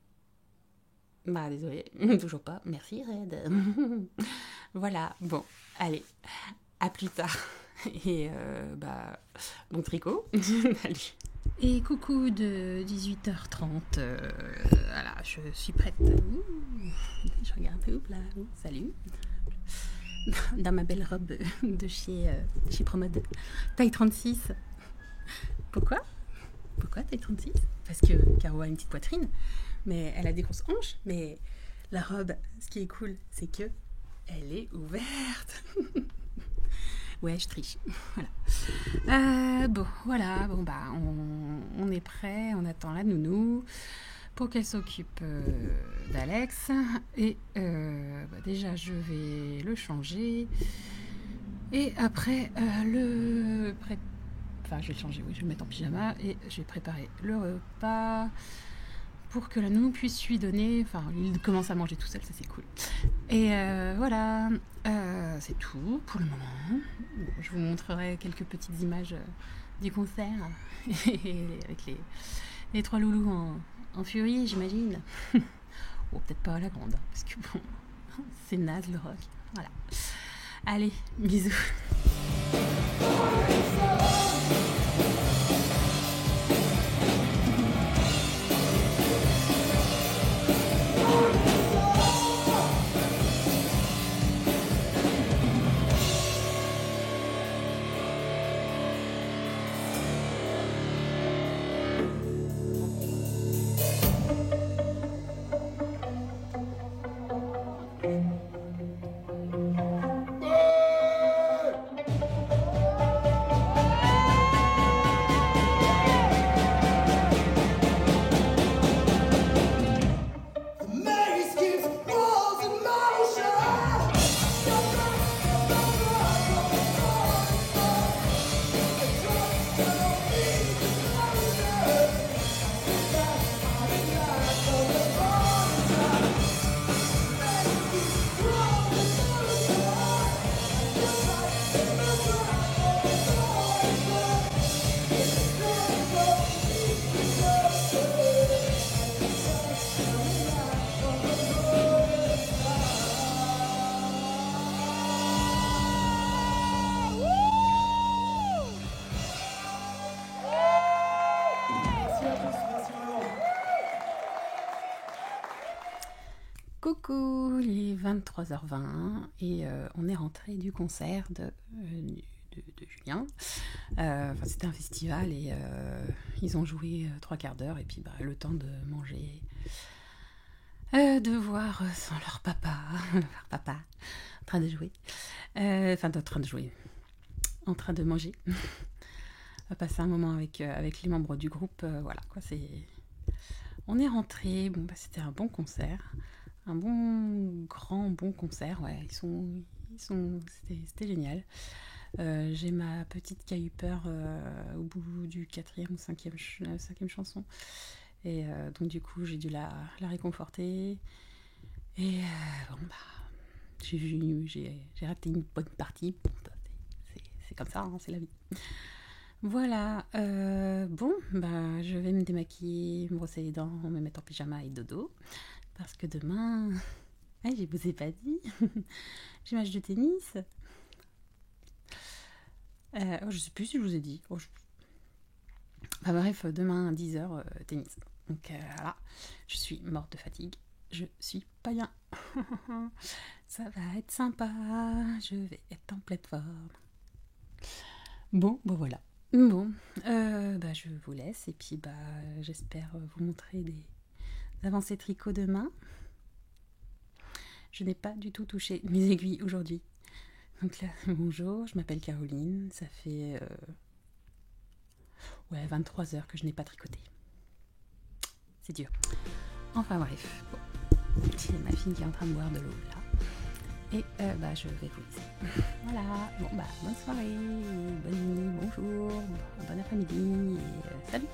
Désolé, toujours pas. Merci Red. Voilà, bon, allez, à plus tard. Et bon tricot. Salut. Et coucou de 18h30. Voilà, je suis prête. Je regarde, là, salut. Dans ma belle robe de chez Promode, taille 36. Pourquoi taille 36 ? Parce que Caro a une petite poitrine, mais elle a des grosses hanches. Mais la robe, ce qui est cool, c'est que elle est ouverte. Ouais, je triche. Voilà. On est prêt. On attend la nounou pour qu'elle s'occupe d'Alex. Et déjà, je vais le changer. Et après, je vais le changer, oui, je vais le mettre en pyjama. Et je vais préparer le repas pour que la nounou puisse lui donner. Enfin, il commence à manger tout seul, ça c'est cool. Et voilà, c'est tout pour le moment. Bon, je vous montrerai quelques petites images du concert avec les trois loulous en furie, j'imagine. Bon, peut-être pas à la grande, parce que bon, c'est naze le rock. Voilà. Allez, bisous. coup, il est 23h20 et on est rentré du concert de Julien. C'était un festival et ils ont joué 3/4 d'heure et puis le temps de manger, de voir sans leur papa en train de jouer, en train de manger. On va passer un moment avec les membres du groupe, voilà quoi, on est rentré, c'était un bon concert, un bon concert, ouais, c'était génial. J'ai ma petite K-Uper au bout du 4e ou 5e chanson, et donc du coup j'ai dû la réconforter, et j'ai raté une bonne partie, c'est comme ça, hein, c'est la vie. Voilà, je vais me démaquiller, me brosser les dents, me mettre en pyjama et dodo, parce que demain, je vous ai pas dit, j'ai match de tennis. Je sais plus si je vous ai dit. Bref, demain 10h, tennis. Donc voilà, je suis morte de fatigue, je suis pas bien. Ça va être sympa, je vais être en pleine forme. Voilà. Je vous laisse et puis j'espère vous montrer des avancées tricot demain. Je n'ai pas du tout touché mes aiguilles aujourd'hui. Donc là, bonjour, je m'appelle Caroline, ça fait 23 heures que je n'ai pas tricoté. C'est dur. Enfin bref, c'est ma fille qui est en train de boire de l'eau là. Et je vais vous laisser. Voilà, bonne soirée, bonne nuit, bonjour, bon après-midi et salut.